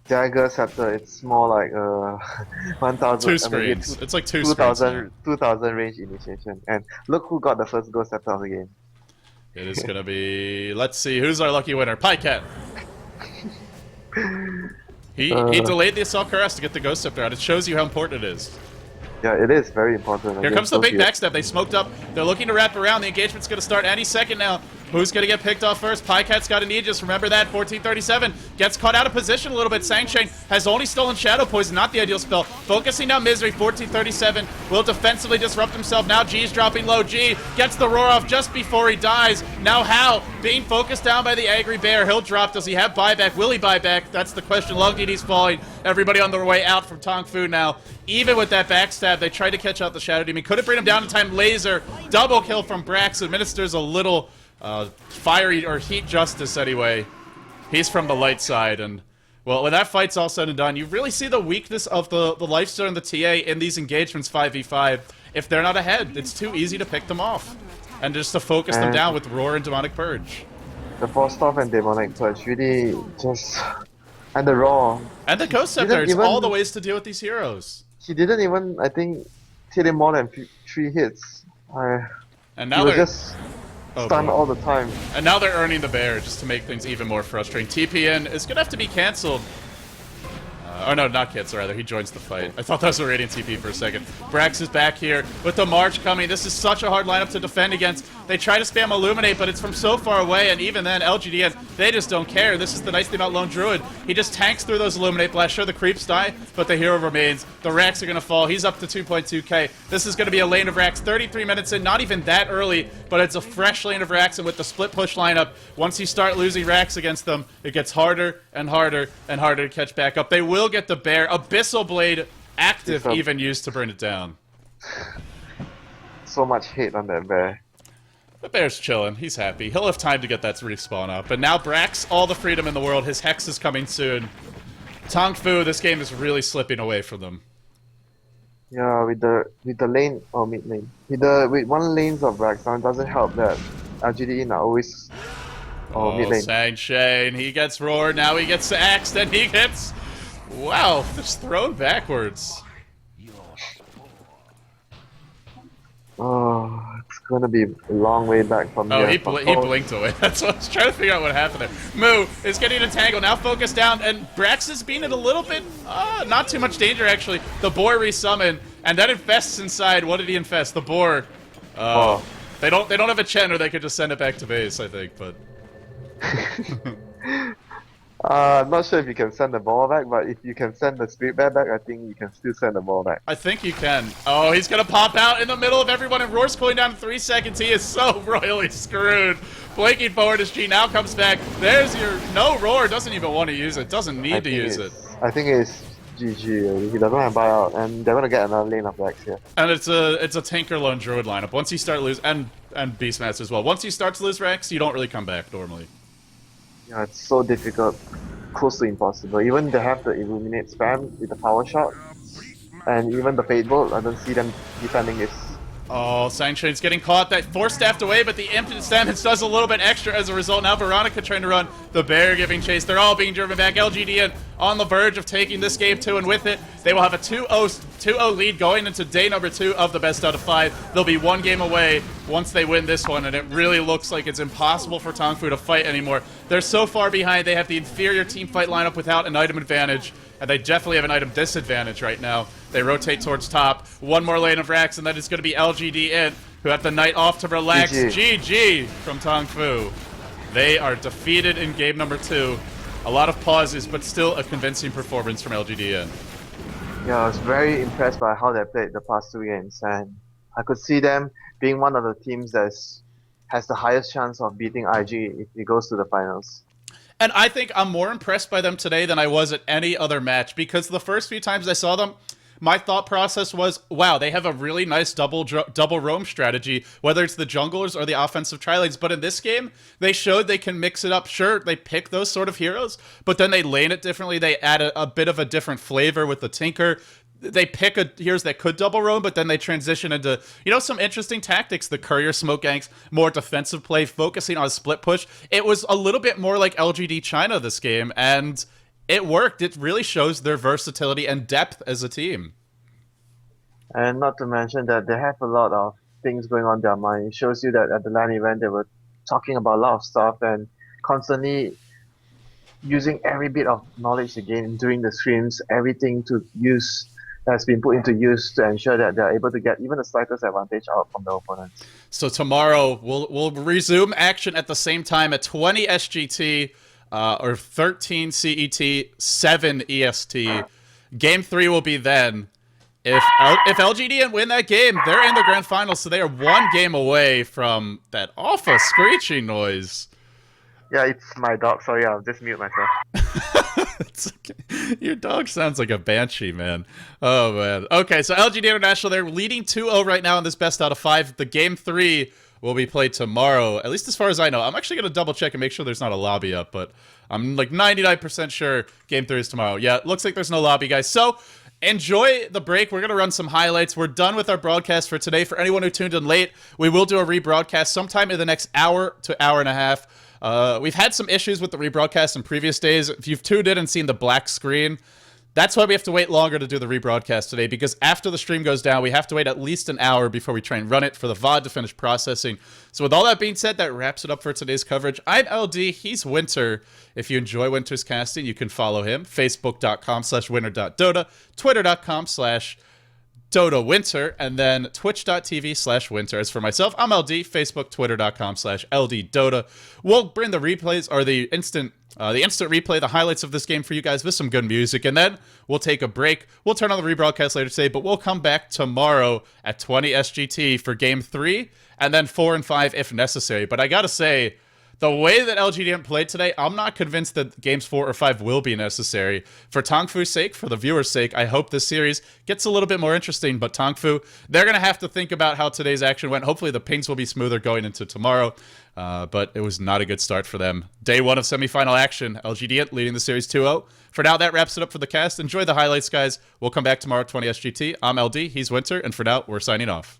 Dagger Scepter, it's more like 1,000. 2 screens. It's like 2 2,000 screens. 2,000 range initiation. And look who got the first Ghost Scepter of the game. It is going to be... Let's see, who's our lucky winner? Pycat. He delayed the Assault Cuirass to get the Ghost Scepter out. It shows you how important it is. Yeah, it is very important. Here comes the big backstab. They smoked up. They're looking to wrap around. The engagement's going to start any second now. Who's going to get picked off first? Pycat's got an Aegis. Remember that. 1437 gets caught out of position a little bit. Sangshane has only stolen Shadow Poison, not the ideal spell. Focusing down Misery. 1437 will defensively disrupt himself. Now G's dropping low. G gets the roar off just before he dies. Now Hao being focused down by the Angry Bear. He'll drop. Does he have buyback? Will he buy back? That's the question. LGD's falling. Everybody on their way out from Tongfu now. Even with that backstab, they tried to catch out the Shadow Demon. Couldn't bring him down in time. Laser. Double kill from Brax. Administers a little fiery or heat justice anyway. He's from the light side, and well, when that fight's all said and done, you really see the weakness of the Lifesteal and the TA in these engagements 5v5. If they're not ahead, it's too easy to pick them off. And just to focus them down with Roar and Demonic Purge. The Force Staff and Demonic Purge really just... And the Raw. And the Ghost Scepter, it's all the ways to deal with these heroes. He didn't even, I think, hit him more than 3 hits. And now they're just stunned all the time. And now they're earning the bear just to make things even more frustrating. TPN is going to have to be cancelled. Oh no, not cancelled, rather. He joins the fight. I thought that was a Radiant TP for a second. Brax is back here with the March coming. This is such a hard lineup to defend against. They try to spam Illuminate, but it's from so far away, and even then, LGD.int, they just don't care. This is the nice thing about Lone Druid. He just tanks through those Illuminate blasts. Sure, the creeps die, but the hero remains. The racks are going to fall. He's up to 2.2k. This is going to be a lane of racks 33 minutes in. Not even that early, but it's a fresh lane of racks, and with the split push lineup, once you start losing racks against them, it gets harder and harder and harder to catch back up. They will get the bear. Abyssal Blade active, even used to burn it down. So much hate on that bear. The bear's chilling. He's happy. He'll have time to get that respawn up. But now Brax, all the freedom in the world. His Hex is coming soon. Tongfu, this game is really slipping away from them. Yeah, with the lane or mid lane. With one lanes of Brax now, it doesn't help that LGD are always mid lane. Sangshane, he gets roared. Now he gets axed, and he gets... Wow, just thrown backwards. Oh, it's gonna be a long way back from here. He blinked away. That's what I was trying to figure out what happened there. Moo is getting a tangle, now focused down, and Brax is being in a little bit, not too much danger actually. The boar resummon, and that infests inside. What did he infest? The boar. They don't have a Chen, or they could just send it back to base, I think, but... I'm not sure if you can send the ball back, but if you can send the Spirit Bear back, I think you can still send the ball back. I think you can. Oh, he's gonna pop out in the middle of everyone, and Roar's cooling down in 3 seconds. He is so royally screwed. Blinking forward as G now comes back. There's your... No, Roar doesn't even want to use it. Doesn't need to use it. I think it's GG. He doesn't have buyout, and they're gonna get another lane of Rex here. And it's a Tinker Lone Druid lineup. Once you start losing... And Beastmaster as well. Once you start to lose Rex, you don't really come back normally. Yeah, it's so difficult. Close to impossible. Even they have the Illuminate spam with the power shot, and even the Fate Bolt, I don't see them defending this. Oh, Sangshane's getting caught. That Force staffed away, but the Infinite Damage does a little bit extra as a result. Now Veronica trying to run. The bear giving chase. They're all being driven back. LGD.int on the verge of taking this game too, and with it, they will have a 2-0 lead going into day number 2 of the best out of 5. They'll be 1 game away once they win this one, and it really looks like it's impossible for Tongfu to fight anymore. They're so far behind. They have the inferior team fight lineup without an item advantage, and they definitely have an item disadvantage right now. They rotate towards top. 1 more lane of racks, and that is going to be LGD.int, who have the night off to relax. GG from Tongfu. They are defeated in game number 2. A lot of pauses, but still a convincing performance from LGD.int. Yeah, I was very impressed by how they played the past 2 games, and I could see them being one of the teams that has the highest chance of beating IG if it goes to the finals. And I think I'm more impressed by them today than I was at any other match, because the first few times I saw them, my thought process was, wow, they have a really nice double roam strategy, whether it's the junglers or the offensive tri-lanes. But in this game, they showed they can mix it up. Sure, they pick those sort of heroes, but then they lane it differently. They add a bit of a different flavor with the Tinker. They pick heroes that could double roam, but then they transition into, some interesting tactics. The Courier smoke ganks, more defensive play, focusing on a split push. It was a little bit more like LGD China this game, and it worked. It really shows their versatility and depth as a team. And not to mention that they have a lot of things going on in their mind. It shows you that at the LAN event they were talking about a lot of stuff and constantly using every bit of knowledge again during the streams, everything to use has been put into use to ensure that they're able to get even the slightest advantage out from the opponents. So tomorrow we'll resume action at the same time at 20 SGT or 13 CET, 7 EST. Game 3 will be then. If LGD win that game, they're in the grand finals, so they are one game away from that awful screeching noise. Yeah, it's my dog. Sorry, I'll just mute myself. It's okay. Your dog sounds like a banshee, man. Oh, man. Okay, so LGD International, they're leading 2-0 right now in this best out of 5. The game 3 will be played tomorrow, at least as far as I know. I'm actually going to double check and make sure there's not a lobby up, but I'm like 99% sure game 3 is tomorrow. Yeah, it looks like there's no lobby, guys. So enjoy the break. We're going to run some highlights. We're done with our broadcast for today. For anyone who tuned in late, we will do a rebroadcast sometime in the next hour to hour and a half. We've had some issues with the rebroadcast in previous days. If you've tuned in and seen the black screen, that's why we have to wait longer to do the rebroadcast today, because after the stream goes down, we have to wait at least an hour before we try and run it for the VOD to finish processing. So with all that being said, that wraps it up for today's coverage. I'm LD, he's Winter. If you enjoy Winter's casting, you can follow him, facebook.com/winter.dota, twitter.com/DotaWinter, and then twitch.tv/winter. As for myself, I'm LD, Facebook, twitter.com/LDDota. We'll bring the replays, or the instant replay, the highlights of this game for you guys with some good music, and then we'll take a break. We'll turn on the rebroadcast later today, but we'll come back tomorrow at 20 SGT for Game 3, and then 4 and 5 if necessary. But I gotta say, the way that LGD played today, I'm not convinced that games 4 or 5 will be necessary. For Tang Fu's sake, for the viewers' sake, I hope this series gets a little bit more interesting. But Tang Fu, they're going to have to think about how today's action went. Hopefully the pings will be smoother going into tomorrow. But it was not a good start for them. Day 1 of semifinal action, LGD leading the series 2-0. For now, that wraps it up for the cast. Enjoy the highlights, guys. We'll come back tomorrow at 20 SGT. I'm LD, he's Winter, and for now, we're signing off.